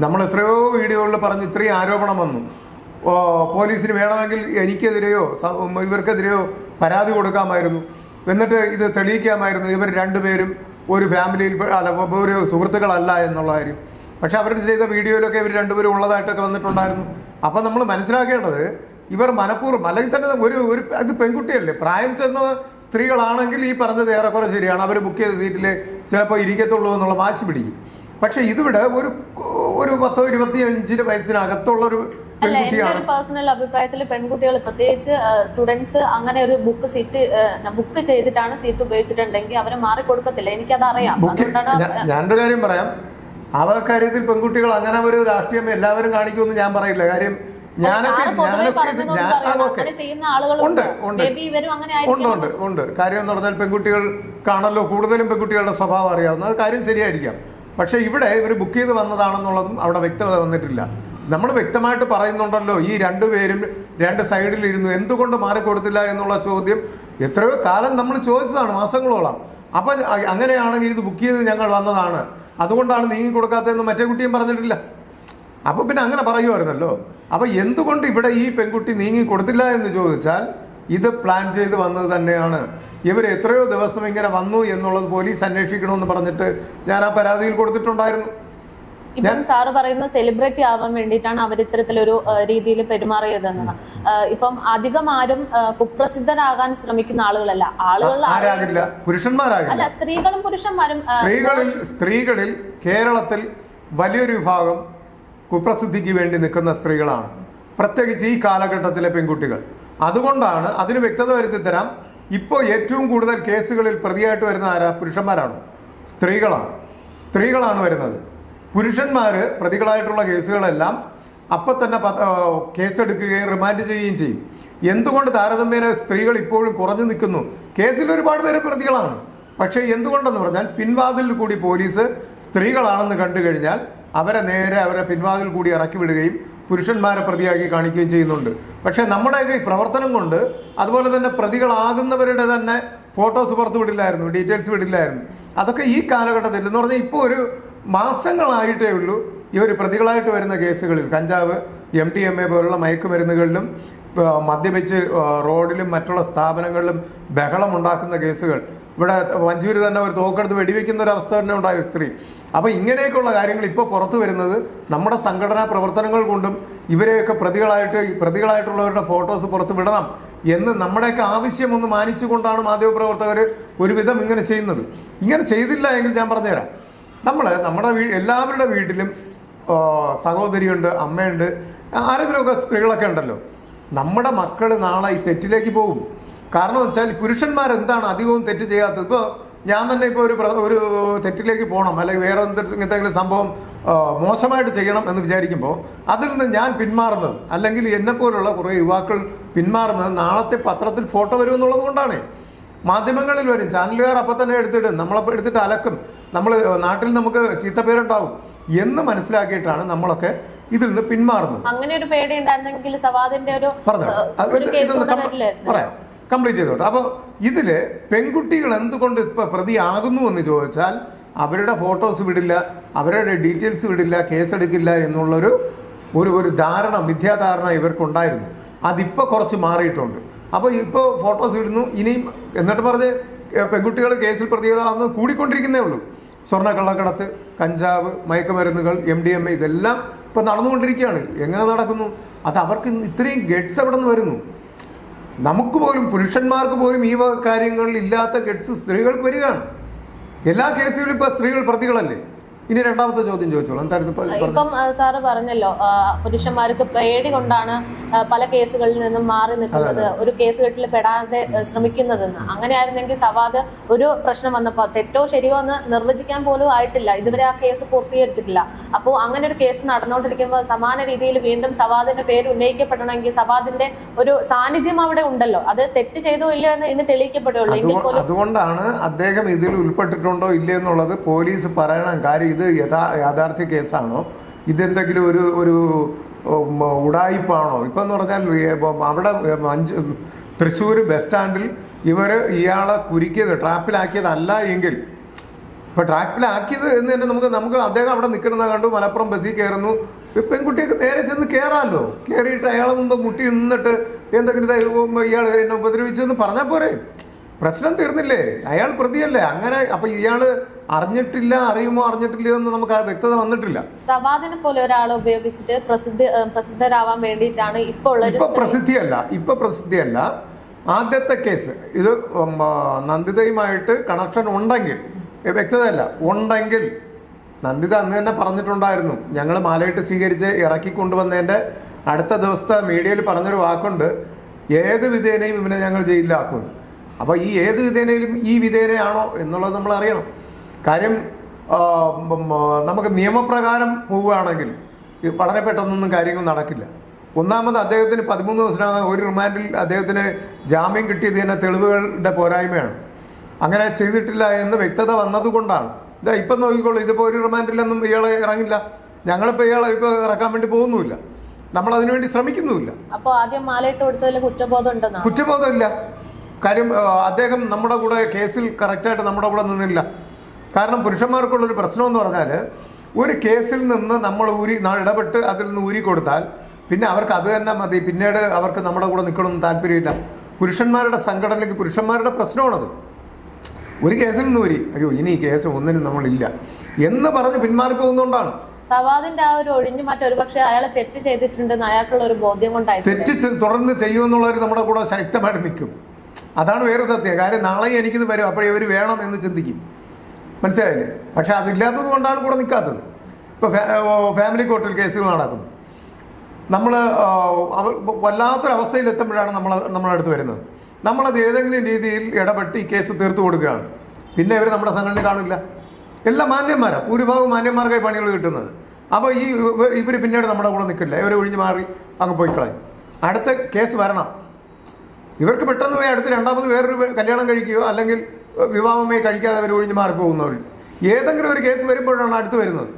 നമ്മൾ എത്രയോ വീഡിയോകളിൽ പറഞ്ഞ് ഇത്രയും ആരോപണം വന്നു. പോലീസിന് വേണമെങ്കിൽ എനിക്കെതിരെയോ ഇവർക്കെതിരെയോ പരാതി കൊടുക്കാമായിരുന്നു, എന്നിട്ട് ഇത് തെളിയിക്കാമായിരുന്നു ഇവർ രണ്ടുപേരും ഒരു ഫാമിലിയിൽ ഒരു സുഹൃത്തുക്കളല്ല എന്നുള്ള കാര്യം. പക്ഷെ അവർ ചെയ്ത വീഡിയോയിലൊക്കെ ഇവർ രണ്ടുപേരും ഉള്ളതായിട്ടൊക്കെ വന്നിട്ടുണ്ടായിരുന്നു. അപ്പം നമ്മൾ മനസ്സിലാക്കേണ്ടത് ഇവർ മനഃപൂർവ്വം, അല്ലെങ്കിൽ തന്നെ ഒരു അത് പെൺകുട്ടിയല്ലേ, പ്രായം ചെന്ന സ്ത്രീകളാണെങ്കിൽ ഈ പറഞ്ഞത് ഏറെക്കുറെ ശരിയാണ്, അവർ ബുക്ക് ചെയ്ത സീറ്റിൽ ചിലപ്പോൾ ഇരിക്കത്തുള്ളൂ എന്നുള്ള വാശി പിടിക്കും. പക്ഷെ ഇതിവിടെ ഒരു 10-25 വയസ്സിനകത്തുള്ളൊരു പേഴ്സണൽ അഭിപ്രായത്തിൽ പെൺകുട്ടികൾ പ്രത്യേകിച്ച് സ്റ്റുഡൻസ് അങ്ങനെ ഒരു ബുക്ക് ചെയ്തിട്ടാണ് സീറ്റ് ഉപയോഗിച്ചിട്ടുണ്ടെങ്കിൽ അവരെ മാറിക്കൊടുക്കത്തില്ല. എനിക്കത് അറിയാം. ഞാനൊരു കാര്യം പറയാം, ആ കാര്യത്തിൽ പെൺകുട്ടികൾ അങ്ങനെ ഒരു രാഷ്ട്രീയം എല്ലാവരും കാണിക്കുമെന്ന് ഞാൻ പറയില്ല. കാര്യം ഉണ്ട്. കാര്യം എന്ന് പറഞ്ഞാൽ പെൺകുട്ടികൾക്കാണല്ലോ കൂടുതലും പെൺകുട്ടികളുടെ സ്വഭാവം അറിയാവുന്നത്. അത് കാര്യം ശരിയായിരിക്കാം. പക്ഷെ ഇവിടെ ഇവർ ബുക്ക് ചെയ്ത് വന്നതാണെന്നുള്ളതും അവിടെ വ്യക്തത വന്നിട്ടില്ല. നമ്മൾ വ്യക്തമായിട്ട് പറയുന്നുണ്ടല്ലോ, ഈ രണ്ടുപേരും രണ്ട് സൈഡിലിരുന്നു, എന്തുകൊണ്ട് മാറിക്കൊടുത്തില്ല എന്നുള്ള ചോദ്യം എത്രയോ കാലം നമ്മൾ ചോദിച്ചതാണ്, മാസങ്ങളോളം. അപ്പം അങ്ങനെയാണെങ്കിൽ ഇത് ബുക്ക് ചെയ്ത് ഞങ്ങൾ വന്നതാണ്, അതുകൊണ്ടാണ് നീങ്ങി കൊടുക്കാത്തതെന്ന് മറ്റേ കുട്ടിയും പറഞ്ഞിട്ടില്ല. അപ്പോൾ പിന്നെ അങ്ങനെ പറയുമായിരുന്നല്ലോ. അപ്പോൾ എന്തുകൊണ്ട് ഇവിടെ ഈ പെൺകുട്ടി നീങ്ങി കൊടുത്തില്ല എന്ന് ചോദിച്ചാൽ ഇത് പ്ലാൻ ചെയ്ത് വന്നത് തന്നെയാണ്. ഇവർ എത്രയോ ദിവസം ഇങ്ങനെ വന്നു എന്നുള്ളത് പോലീസ് അന്വേഷിക്കണമെന്ന് പറഞ്ഞിട്ട് ഞാൻ ആ പരാതിയിൽ കൊടുത്തിട്ടുണ്ടായിരുന്നു. ഇപ്പം സാറ് പറയുന്ന സെലിബ്രിറ്റി ആവാൻ വേണ്ടിയിട്ടാണ് അവർ ഇത്തരത്തിലൊരു രീതിയിൽ പെരുമാറിയതെന്ന്. ഇപ്പം അധികം ആരും കുപ്രസിദ്ധരാകാൻ ശ്രമിക്കുന്ന ആളുകളല്ല. ആരാകില്ല, പുരുഷന്മാരാകില്ല, സ്ത്രീകളും പുരുഷന്മാരും. സ്ത്രീകളിൽ കേരളത്തിൽ വലിയൊരു വിഭാഗം കുപ്രസിദ്ധിക്ക് വേണ്ടി നിൽക്കുന്ന സ്ത്രീകളാണ്, പ്രത്യേകിച്ച് ഈ കാലഘട്ടത്തിലെ പെൺകുട്ടികൾ. അതുകൊണ്ടാണ് അതിന് വ്യക്തത വരുത്തി തരാം. ഇപ്പോൾ ഏറ്റവും കൂടുതൽ കേസുകളിൽ പ്രതിയായിട്ട് വരുന്ന ആരാ? പുരുഷന്മാരാണോ? സ്ത്രീകളാണ് വരുന്നത്. പുരുഷന്മാർ പ്രതികളായിട്ടുള്ള കേസുകളെല്ലാം അപ്പം തന്നെ കേസെടുക്കുകയും റിമാൻഡ് ചെയ്യുകയും ചെയ്യും. എന്തുകൊണ്ട് താരതമ്യേന സ്ത്രീകൾ ഇപ്പോഴും കുറഞ്ഞു നിൽക്കുന്നു? കേസിൽ ഒരുപാട് പേര് പ്രതികളാണ്, പക്ഷേ എന്തുകൊണ്ടെന്ന് പറഞ്ഞാൽ പിൻവാതിലിൽ കൂടി പോലീസ് സ്ത്രീകളാണെന്ന് കണ്ടു കഴിഞ്ഞാൽ അവരെ പിൻവാതിൽ കൂടി ഇറക്കി വിടുകയും പുരുഷന്മാരെ പ്രതിയാക്കി കാണിക്കുകയും ചെയ്യുന്നുണ്ട്. പക്ഷേ നമ്മുടെയൊക്കെ ഈ പ്രവർത്തനം കൊണ്ട് അതുപോലെ തന്നെ പ്രതികളാകുന്നവരുടെ തന്നെ ഫോട്ടോസ് പുറത്തു വിടില്ലായിരുന്നു, ഡീറ്റെയിൽസ് വിടില്ലായിരുന്നു. അതൊക്കെ ഈ കാലഘട്ടത്തിൽ എന്ന് പറഞ്ഞാൽ ഇപ്പോൾ ഒരു മാസങ്ങളായിട്ടേ ഉള്ളൂ ഇവർ പ്രതികളായിട്ട് വരുന്ന കേസുകളിൽ കഞ്ചാവ്, MDMA പോലുള്ള മയക്കുമരുന്നുകളിലും മദ്യപിച്ച് റോഡിലും മറ്റുള്ള സ്ഥാപനങ്ങളിലും ബഹളമുണ്ടാക്കുന്ന കേസുകൾ. ഇവിടെ വഞ്ചൂര് തന്നെ ഒരു തോക്കെടുത്ത് വെടിവെക്കുന്ന ഒരു അവസ്ഥ തന്നെ ഉണ്ടായ ഒരു സ്ത്രീ. അപ്പോൾ ഇങ്ങനെയൊക്കെയുള്ള കാര്യങ്ങൾ ഇപ്പോൾ പുറത്തു വരുന്നത് നമ്മുടെ സംഘടനാ പ്രവർത്തനങ്ങൾ കൊണ്ടും ഇവരെയൊക്കെ പ്രതികളായിട്ടുള്ളവരുടെ ഫോട്ടോസ് പുറത്ത് വിടണം എന്ന് നമ്മുടെയൊക്കെ ആവശ്യമൊന്ന് മാനിച്ചുകൊണ്ടാണ് മാധ്യമപ്രവർത്തകർ ഒരുവിധം ഇങ്ങനെ ചെയ്യുന്നത്. ഇങ്ങനെ ചെയ്തില്ല എങ്കിൽ ഞാൻ പറഞ്ഞുതരാം, നമ്മുടെ എല്ലാവരുടെ വീട്ടിലും സഹോദരിയുണ്ട്, അമ്മയുണ്ട്, ആരെങ്കിലുമൊക്കെ സ്ത്രീകളൊക്കെ ഉണ്ടല്ലോ. നമ്മുടെ മക്കൾ നാളെ ഈ തെറ്റിലേക്ക് പോകും. കാരണം എന്ന് വെച്ചാൽ പുരുഷന്മാരെന്താണ് അധികവും തെറ്റ് ചെയ്യാത്തത്? ഇപ്പോൾ ഞാൻ തന്നെ ഇപ്പോൾ ഒരു തെറ്റിലേക്ക് പോകണം, അല്ലെങ്കിൽ വേറെ എന്തെങ്കിലും സംഭവം മോശമായിട്ട് ചെയ്യണം എന്ന് വിചാരിക്കുമ്പോൾ അതിൽ നിന്ന് ഞാൻ പിന്മാറുന്നത്, അല്ലെങ്കിൽ എന്നെപ്പോലുള്ള കുറേ യുവാക്കൾ പിന്മാറുന്നത് നാളത്തെ പത്രത്തിൽ ഫോട്ടോ വരുമെന്നുള്ളത് കൊണ്ടാണ്. മാധ്യമങ്ങളിൽ വരും, ചാനലുകാർ അപ്പം തന്നെ എടുത്തിട്ട് നമ്മളപ്പോൾ എടുത്തിട്ട് അലക്കും, നാട്ടിൽ നമുക്ക് ചീത്തപ്പേരുണ്ടാവും എന്ന് മനസ്സിലാക്കിയിട്ടാണ് നമ്മളൊക്കെ ഇതിൽ നിന്ന് പിന്മാറുന്നത്. അങ്ങനെ ഒരു പേടി ഉണ്ടായിരുന്നെങ്കിൽ സവാദിന്റെ പറയാം, കംപ്ലീറ്റ് ചെയ്തോട്ടെ. അപ്പോൾ ഇതില് പെൺകുട്ടികൾ എന്തുകൊണ്ട് ഇപ്പൊ പ്രതിയാകുന്നു എന്ന് ചോദിച്ചാൽ അവരുടെ ഫോട്ടോസ് വിടില്ല, അവരുടെ ഡീറ്റെയിൽസ് വിടില്ല, കേസെടുക്കില്ല എന്നുള്ളൊരു മിഥ്യാധാരണ ഇവർക്കുണ്ടായിരുന്നു. അതിപ്പോൾ കുറച്ച് മാറിയിട്ടുണ്ട്. അപ്പോൾ ഇപ്പോൾ ഫോട്ടോസ് ഇടുന്നു, ഇനിയും എന്നിട്ട് പറഞ്ഞ് പെൺകുട്ടികൾ കേസിൽ പ്രതികളാണെന്ന് കൂടിക്കൊണ്ടിരിക്കുന്നേ ഉള്ളൂ. സ്വർണ്ണ കള്ളക്കടത്ത്, കഞ്ചാവ്, മയക്കുമരുന്നുകൾ, MDMA ഇതെല്ലാം ഇപ്പം നടന്നുകൊണ്ടിരിക്കുകയാണ്. എങ്ങനെ നടക്കുന്നു? അത് അവർക്ക് ഇത്രയും ഗഡ്സ് എവിടെ നിന്ന് വരുന്നു? നമുക്ക് പോലും, പുരുഷന്മാർക്ക് പോലും ഈ വക കാര്യങ്ങളിൽ ഇല്ലാത്ത ഗഡ്സ് സ്ത്രീകൾക്ക് വരികയാണ്. എല്ലാ കേസുകളിലും ഇപ്പോൾ സ്ത്രീകൾ പ്രതികളല്ലേ? ഇനി രണ്ടാമത്തെ ചോദ്യം ചോദിച്ചോളൂ, എന്തായിരുന്നു ഇപ്പം സാറ് പറഞ്ഞല്ലോ പുരുഷന്മാർക്ക് പേടി കൊണ്ടാണ് പല കേസുകളിൽ നിന്നും മാറി നിൽക്കുന്നത്, ഒരു കേസ് കെട്ടിൽ പെടാതെ ശ്രമിക്കുന്നതെന്ന്. അങ്ങനെയായിരുന്നെങ്കിൽ സവാദ് ഒരു പ്രശ്നം വന്നപ്പോൾ തെറ്റോ ശരിയോ എന്ന് നിർവചിക്കാൻ പോലും ആയിട്ടില്ല, ഇതുവരെ ആ കേസ് പൂർത്തീകരിച്ചിട്ടില്ല. അപ്പോൾ അങ്ങനെ ഒരു കേസ് നടന്നുകൊണ്ടിരിക്കുമ്പോൾ സമാന രീതിയിൽ വീണ്ടും സവാദിന്റെ പേര് ഉന്നയിക്കപ്പെടണമെങ്കിൽ സവാദിന്റെ ഒരു സാന്നിധ്യം അവിടെ ഉണ്ടല്ലോ, അത് തെറ്റ് ചെയ്തോ ഇല്ലയോ എന്ന് ഇന്ന് തെളിയിക്കപ്പെടുള്ളൂ. അതുകൊണ്ടാണ് അദ്ദേഹം ഇതിൽ ഉൾപ്പെട്ടിട്ടുണ്ടോ ഇല്ലേ എന്നുള്ളത് പോലീസ് പറയണം. കാര്യം ഇത് യാഥാർത്ഥ്യ കേസാണോ, ഇതെന്തെങ്കിലും ഒരു ഉടായിപ്പാണോ? ഇപ്പം എന്ന് പറഞ്ഞാൽ അവിടെ തൃശ്ശൂർ ബസ് സ്റ്റാൻഡിൽ ഇയാളെ ട്രാപ്പിലാക്കിയതല്ല എങ്കിൽ, ഇപ്പം ട്രാപ്പിലാക്കിയത് എന്ന് തന്നെ നമുക്ക് അദ്ദേഹം അവിടെ നിൽക്കുന്നത് കണ്ടു, മലപ്പുറം ബസ്സിൽ കയറുന്നു, പെൺകുട്ടിയൊക്കെ നേരെ ചെന്ന് കയറാമല്ലോ, കയറിയിട്ട് അയാളെ മുമ്പ് മുട്ടി നിന്നിട്ട് എന്തെങ്കിലും ഇയാൾ എന്നെ ഉപദ്രവിച്ചെന്ന് പറഞ്ഞാൽ പോരെ, പ്രശ്നം തീർന്നില്ലേ? അയാൾ പ്രതിയല്ലേ? അങ്ങനെ അപ്പൊ ഇയാള് അറിയുമോ അറിഞ്ഞിട്ടില്ലയോ എന്ന് നമുക്ക് ആ വ്യക്തത വന്നിട്ടില്ല. സവാദിനെ പോലെ ഒരാളെ ഉപയോഗിച്ചിട്ട് പ്രസിദ്ധരാവാൻ വേണ്ടിയിട്ടാണ് ഇപ്പൊ പ്രസിദ്ധിയല്ല. ആദ്യത്തെ കേസ് ഇത് നന്ദിതയുമായിട്ട് കണക്ഷൻ ഉണ്ടെങ്കിൽ, വ്യക്തതയല്ല ഉണ്ടെങ്കിൽ, നന്ദിത അന്ന് തന്നെ പറഞ്ഞിട്ടുണ്ടായിരുന്നു, ഞങ്ങൾ മാലയിട്ട് സ്വീകരിച്ച് ഇറക്കി കൊണ്ടുവന്നതിന്റെ അടുത്ത ദിവസത്തെ മീഡിയയിൽ പറഞ്ഞൊരു വാക്കുണ്ട്, ഏത് വിധേനയും ഇവനെ ഞങ്ങൾ ജയിലിലാക്കുന്നു. അപ്പോൾ ഈ ഏത് വിധേനയിലും ഈ വിധേനയാണോ എന്നുള്ളത് നമ്മൾ അറിയണം. കാര്യം നമുക്ക് നിയമപ്രകാരം പോവുകയാണെങ്കിൽ വളരെ പെട്ടെന്നൊന്നും കാര്യങ്ങൾ നടക്കില്ല. ഒന്നാമത് അദ്ദേഹത്തിന് 13 ദിവസത്തിനകം ഒരു റിമാൻഡിൽ അദ്ദേഹത്തിന് ജാമ്യം കിട്ടിയത് തന്നെ തെളിവുകളുടെ പോരായ്മയാണ്. അങ്ങനെ ചെയ്തിട്ടില്ല എന്ന് വ്യക്തത വന്നതുകൊണ്ടാണ്. ഇപ്പം നോക്കിക്കോളൂ, ഇതിപ്പോൾ ഒരു റിമാൻഡിലൊന്നും ഇയാളെ ഇറങ്ങില്ല. ഞങ്ങളിപ്പോൾ ഇയാളെ ഇപ്പോൾ ഇറക്കാൻ വേണ്ടി പോകുന്നുമില്ല, നമ്മൾ അതിനുവേണ്ടി ശ്രമിക്കുന്നുമില്ല. അപ്പോൾ ആദ്യം മാലയിട്ട് കൊടുത്തതിൽ കുറ്റബോധമില്ല. കാര്യം അദ്ദേഹം നമ്മുടെ കൂടെ കേസിൽ കറക്റ്റായിട്ട് നമ്മുടെ കൂടെ നിന്നില്ല. കാരണം പുരുഷന്മാർക്കുള്ളൊരു പ്രശ്നമെന്ന് പറഞ്ഞാൽ, ഒരു കേസിൽ നിന്ന് നമ്മൾ ഇടപെട്ട് അതിൽ നിന്ന് ഊരി കൊടുത്താൽ പിന്നെ അവർക്ക് അത് തന്നെ മതി, പിന്നീട് അവർക്ക് നമ്മുടെ കൂടെ നിൽക്കണമെന്ന് താല്പര്യമില്ല. പുരുഷന്മാരുടെ സംഘടനയ്ക്ക് പുരുഷന്മാരുടെ പ്രശ്നമാണത്. ഒരു കേസിൽ നിന്ന് ഊരി, അയ്യോ ഇനി ഈ കേസ് ഒന്നിനും നമ്മളില്ല എന്ന് പറഞ്ഞ് പിന്മാറി പോകുന്നതുകൊണ്ടാണ്. സവാദിന്റെ ആ ഒരു ഒഴിഞ്ഞു മാറ്റം ഒരുപക്ഷെ അയാളെ തെറ്റ് ചെയ്തിട്ടുണ്ടെന്ന് അയാൾക്കുള്ള ഒരു ബോധ്യം കൊണ്ടായി. തെറ്റ് തുടർന്ന് ചെയ്യുമെന്നുള്ളവർ നമ്മുടെ കൂടെ ശക്തമായിട്ട് നിൽക്കും. അതാണ് വേറെ സത്യം. കാര്യം നാളെ എനിക്കിത് വരും, അപ്പോഴേ ഇവർ വേണം എന്ന് ചിന്തിക്കും. മനസ്സിലായില്ലേ? പക്ഷെ അതില്ലാത്തത് കൊണ്ടാണ് കൂടെ നിൽക്കാത്തത്. ഇപ്പോൾ ഫാമിലി കോർട്ടിൽ കേസുകൾ നടക്കുന്നു. നമ്മൾ വല്ലാത്തൊരവസ്ഥയിലെത്തുമ്പോഴാണ് നമ്മളടുത്ത് വരുന്നത്. നമ്മളത് ഏതെങ്കിലും രീതിയിൽ ഇടപെട്ട് ഈ കേസ് തീർത്തു കൊടുക്കുകയാണ്. പിന്നെ ഇവർ നമ്മുടെ സംഘടന കാണില്ല. എല്ലാം മാന്യന്മാരാണ്, ഭൂരിഭാഗം മാന്യന്മാർക്കായി പണികൾ കിട്ടുന്നത്. അപ്പോൾ ഇവർ പിന്നീട് നമ്മുടെ കൂടെ നിൽക്കില്ല, ഇവർ ഒഴിഞ്ഞു മാറി അങ്ങ് പോയി കളയും. അടുത്ത കേസ് വരണം, ഇവർക്ക് പെട്ടെന്ന് പോയി അടുത്ത് രണ്ടാമത് വേറൊരു കല്യാണം കഴിക്കുകയോ അല്ലെങ്കിൽ വിവാഹമായി കഴിക്കാതെ അവർ ഒഴിഞ്ഞു മാറിപ്പോകുന്നവർ. ഏതെങ്കിലും ഒരു കേസ് വരുമ്പോഴാണ് അടുത്ത് വരുന്നത്.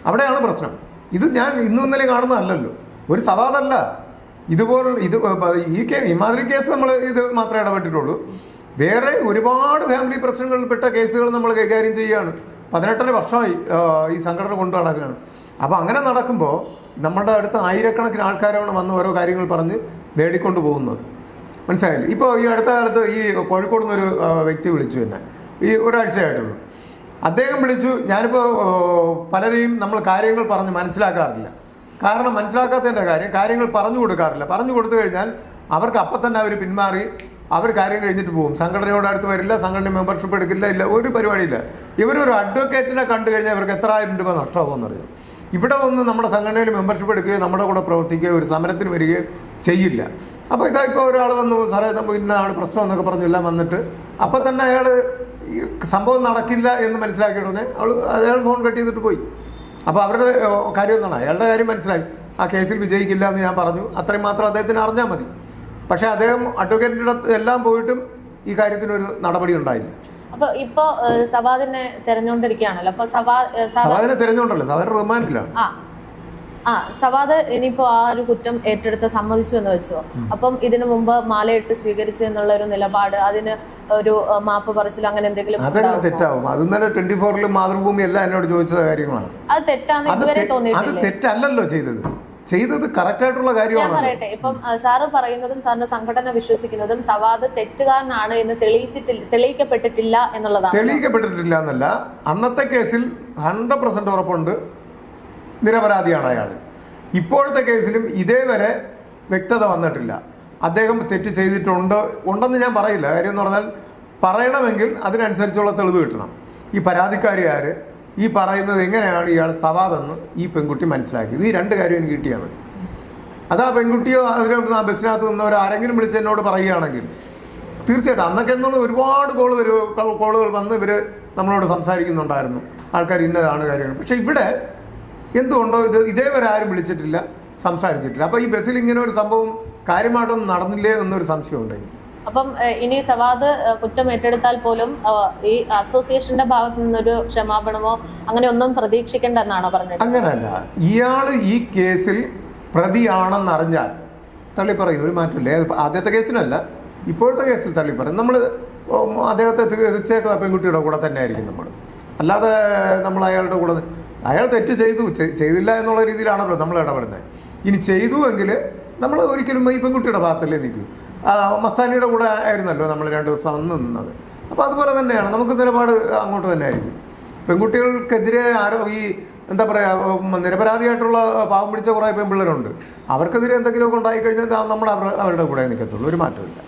അവിടെയാണ് പ്രശ്നം. ഇത് ഞാൻ ഇന്നും ഇന്നലെ കാണുന്നതല്ലല്ലോ, ഒരു സവാദല്ല. ഇതുപോലുള്ള ഇമാതിരി കേസ് നമ്മൾ ഇത് മാത്രമേ ഇടപെട്ടിട്ടുള്ളൂ. വേറെ ഒരുപാട് ഫാമിലി പ്രശ്നങ്ങളിൽപ്പെട്ട കേസുകൾ നമ്മൾ കൈകാര്യം ചെയ്യുകയാണ്. 18 വർഷമായി ഈ സംഘടന കൊണ്ടു നടക്കുകയാണ്. അപ്പോൾ അങ്ങനെ നടക്കുമ്പോൾ നമ്മുടെ അടുത്ത് ആയിരക്കണക്കിന് ആൾക്കാരാണ് വന്ന് ഓരോ കാര്യങ്ങൾ പറഞ്ഞ് നേടിക്കൊണ്ട് പോകുന്നത്. മനസ്സിലായില്ലേ? ഇപ്പോൾ ഈ അടുത്ത കാലത്ത് ഈ കോഴിക്കോട് നിന്നൊരു വ്യക്തി വിളിച്ചു എന്നെ, ഈ ഒരാഴ്ചയായിട്ടുള്ളൂ. അദ്ദേഹം വിളിച്ചു. ഞാനിപ്പോൾ പലരെയും നമ്മൾ കാര്യങ്ങൾ പറഞ്ഞ് മനസ്സിലാക്കാറില്ല. കാരണം മനസ്സിലാക്കാത്തതിൻ്റെ കാര്യങ്ങൾ പറഞ്ഞു കൊടുക്കാറില്ല. പറഞ്ഞു കൊടുത്തു കഴിഞ്ഞാൽ അവർക്ക് അപ്പം തന്നെ അവർ പിന്മാറി അവർ കാര്യം കഴിഞ്ഞിട്ട് പോകും. സംഘടനയോട് അടുത്ത് വരില്ല, സംഘടന മെമ്പർഷിപ്പ് എടുക്കില്ല, ഇല്ല ഒരു പരിപാടിയില്ല. ഇവരൊരു അഡ്വക്കേറ്റിനെ കണ്ടു കഴിഞ്ഞാൽ ഇവർക്ക് എത്ര ആയിരം രൂപ നഷ്ടമാകുമെന്നറിയാം. ഇവിടെ വന്ന് നമ്മുടെ സംഘടനയിൽ മെമ്പർഷിപ്പ് എടുക്കുകയോ നമ്മുടെ കൂടെ പ്രവർത്തിക്കുകയോ ഒരു സമരത്തിന് വരികയോ ചെയ്യില്ല. അപ്പോൾ ഇപ്പോൾ ഒരാൾ വന്നു, സാറേ ഇന്നതാണ് പ്രശ്നം എന്നൊക്കെ പറഞ്ഞു എല്ലാം വന്നിട്ട് അപ്പം തന്നെ അയാൾ ഈ സംഭവം നടക്കില്ല എന്ന് മനസ്സിലാക്കിയ ഉടനെ അയാൾ ഫോൺ കട്ട് ചെയ്തിട്ട് പോയി. അപ്പോൾ അവരുടെ കാര്യം എന്താണ്, അയാളുടെ കാര്യം മനസ്സിലായി. ആ കേസിൽ വിജയിക്കില്ല എന്ന് ഞാൻ പറഞ്ഞു, അത്രയും മാത്രം അദ്ദേഹത്തിന് അറിഞ്ഞാൽ മതി. പക്ഷേ അദ്ദേഹം അഡ്വക്കേറ്റിൻ്റെ അടുത്ത് എല്ലാം പോയിട്ടും ഈ കാര്യത്തിനൊരു നടപടി ഉണ്ടായില്ല. അപ്പൊ ഇപ്പൊ സവാദിനെ തെരഞ്ഞുകൊണ്ടിരിക്കുകയാണല്ലോ. അപ്പൊ സവാദിനെ തെരഞ്ഞുകൊണ്ടല്ലോ, സവാദ് റിമാൻഡിലാണ്. സവാദ് ഇനിയിപ്പോ ആ ഒരു കുറ്റം ഏറ്റെടുത്ത് സമ്മതിച്ചു എന്ന് വെച്ചോ, അപ്പം ഇതിനു മുമ്പ് മാലയിട്ട് സ്വീകരിച്ചു എന്നുള്ള ഒരു നിലപാട്, അതിന് ഒരു മാപ്പ് പറച്ചിലോ അങ്ങനെ എന്തെങ്കിലും അതെല്ലാം തെറ്റാവും. അത് ഇന്നലെ 24-ലും മാതൃഭൂമി എല്ലാം എന്നോട് ചോദിച്ച കാര്യങ്ങളാണ്. അത് തെറ്റാന്ന് ഇതുവരെ തോന്നിയിട്ടില്ല. അത് തെറ്റല്ലല്ലോ ചെയ്തത് കറക്റ്റായിട്ടുള്ള കാര്യമാണ്. ഞാൻ പറയട്ടെ, ഇപ്പം സാറ് പറയുന്നതും സാറിന്റെ സംഘടന വിശ്വസിക്കുന്നതും സവാദ് തെറ്റുകാരനാണ് എന്ന് തെളിയിക്കപ്പെട്ടിട്ടില്ല എന്നുള്ളതാണ്. തെളിയിക്കപ്പെട്ടിട്ടില്ല എന്നല്ല, അന്നത്തെ കേസിൽ 100% ഉറപ്പുണ്ട് നിരപരാധിയാണ് അയാൾ. ഇപ്പോഴത്തെ കേസിലും ഇതേവരെ വ്യക്തത വന്നിട്ടില്ല. അദ്ദേഹം തെറ്റ് ഉണ്ടെന്ന് ഞാൻ പറയില്ല. കാര്യം എന്ന് പറഞ്ഞാൽ പറയണമെങ്കിൽ അതിനനുസരിച്ചുള്ള തെളിവ് കിട്ടണം. ഈ പരാതിക്കാരി ആര്, ഈ പറയുന്നത് എങ്ങനെയാണ് ഇയാൾ സവാദെന്ന് ഈ പെൺകുട്ടി മനസ്സിലാക്കിയത്, ഈ രണ്ട് കാര്യം എനിക്ക് കിട്ടിയാണ്. അതാ പെൺകുട്ടിയോ അതിനോട് ആ ബസ്സിനകത്ത് നിന്നവർ ആരെങ്കിലും വിളിച്ച് എന്നോട് പറയുകയാണെങ്കിൽ തീർച്ചയായിട്ടും അന്നൊക്കെ എന്നുള്ള ഒരുപാട് കോളുകൾ വന്ന് ഇവർ നമ്മളോട് സംസാരിക്കുന്നുണ്ടായിരുന്നു, ആൾക്കാർ ഇന്നതാണ് കാര്യങ്ങൾ. പക്ഷേ ഇവിടെ എന്തുകൊണ്ടോ ഇതേവരെ ആരും വിളിച്ചിട്ടില്ല, സംസാരിച്ചിട്ടില്ല. അപ്പോൾ ഈ ബസ്സിൽ ഇങ്ങനെ ഒരു സംഭവം കാര്യമായിട്ടൊന്നും നടന്നില്ലേ എന്നൊരു സംശയമുണ്ട് എനിക്ക്. അപ്പം ഇനി സവാദ് കുറ്റം ഏറ്റെടുത്താൽ പോലും ഈ അസോസിയേഷന്റെ ഭാഗത്തു നിന്നൊരു ക്ഷമാപണമോ അങ്ങനെ ഒന്നും പ്രതീക്ഷിക്കേണ്ട എന്നാണോ പറഞ്ഞത്? അങ്ങനെയല്ല, ഇയാൾ ഈ കേസിൽ പ്രതിയാണെന്നറിഞ്ഞാൽ തള്ളിപ്പറയും, ഒരു മാറ്റമില്ല. ആദ്യത്തെ കേസിനല്ല, ഇപ്പോഴത്തെ കേസിൽ തള്ളിപ്പറയും. നമ്മൾ അദ്ദേഹത്തെ തീർച്ചയായിട്ടും ആ പെൺകുട്ടിയുടെ കൂടെ തന്നെ ആയിരിക്കും നമ്മൾ. അല്ലാതെ നമ്മൾ അയാളുടെ കൂടെ, അയാൾ തെറ്റ് ചെയ്തില്ല എന്നുള്ള രീതിയിലാണല്ലോ നമ്മൾ ഇടപെടുന്നത്. ഇനി ചെയ്തു എങ്കിൽ നമ്മൾ ഒരിക്കലും ഈ പെൺകുട്ടിയുടെ ഭാഗത്തല്ലേ നിൽക്കും. മസ്താനിയുടെ കൂടെ ആയിരുന്നല്ലോ നമ്മൾ 2 ദിവസം അന്ന് നിന്നത്. അപ്പോൾ അതുപോലെ തന്നെയാണ്, നമുക്ക് നിലപാട് അങ്ങോട്ട് തന്നെ ആയിരിക്കും. പെൺകുട്ടികൾക്കെതിരെ ഈ എന്താ പറയുക, നിരപരാധിയായിട്ടുള്ള പാവം പിടിച്ച കുറേ പെൺപിള്ളേരുണ്ട്. അവർക്കെതിരെ എന്തെങ്കിലുമൊക്കെ ഉണ്ടായിക്കഴിഞ്ഞാൽ നമ്മൾ അവരുടെ കൂടെ നിൽക്കത്തുള്ളൂ, ഒരു മാറ്റമില്ല.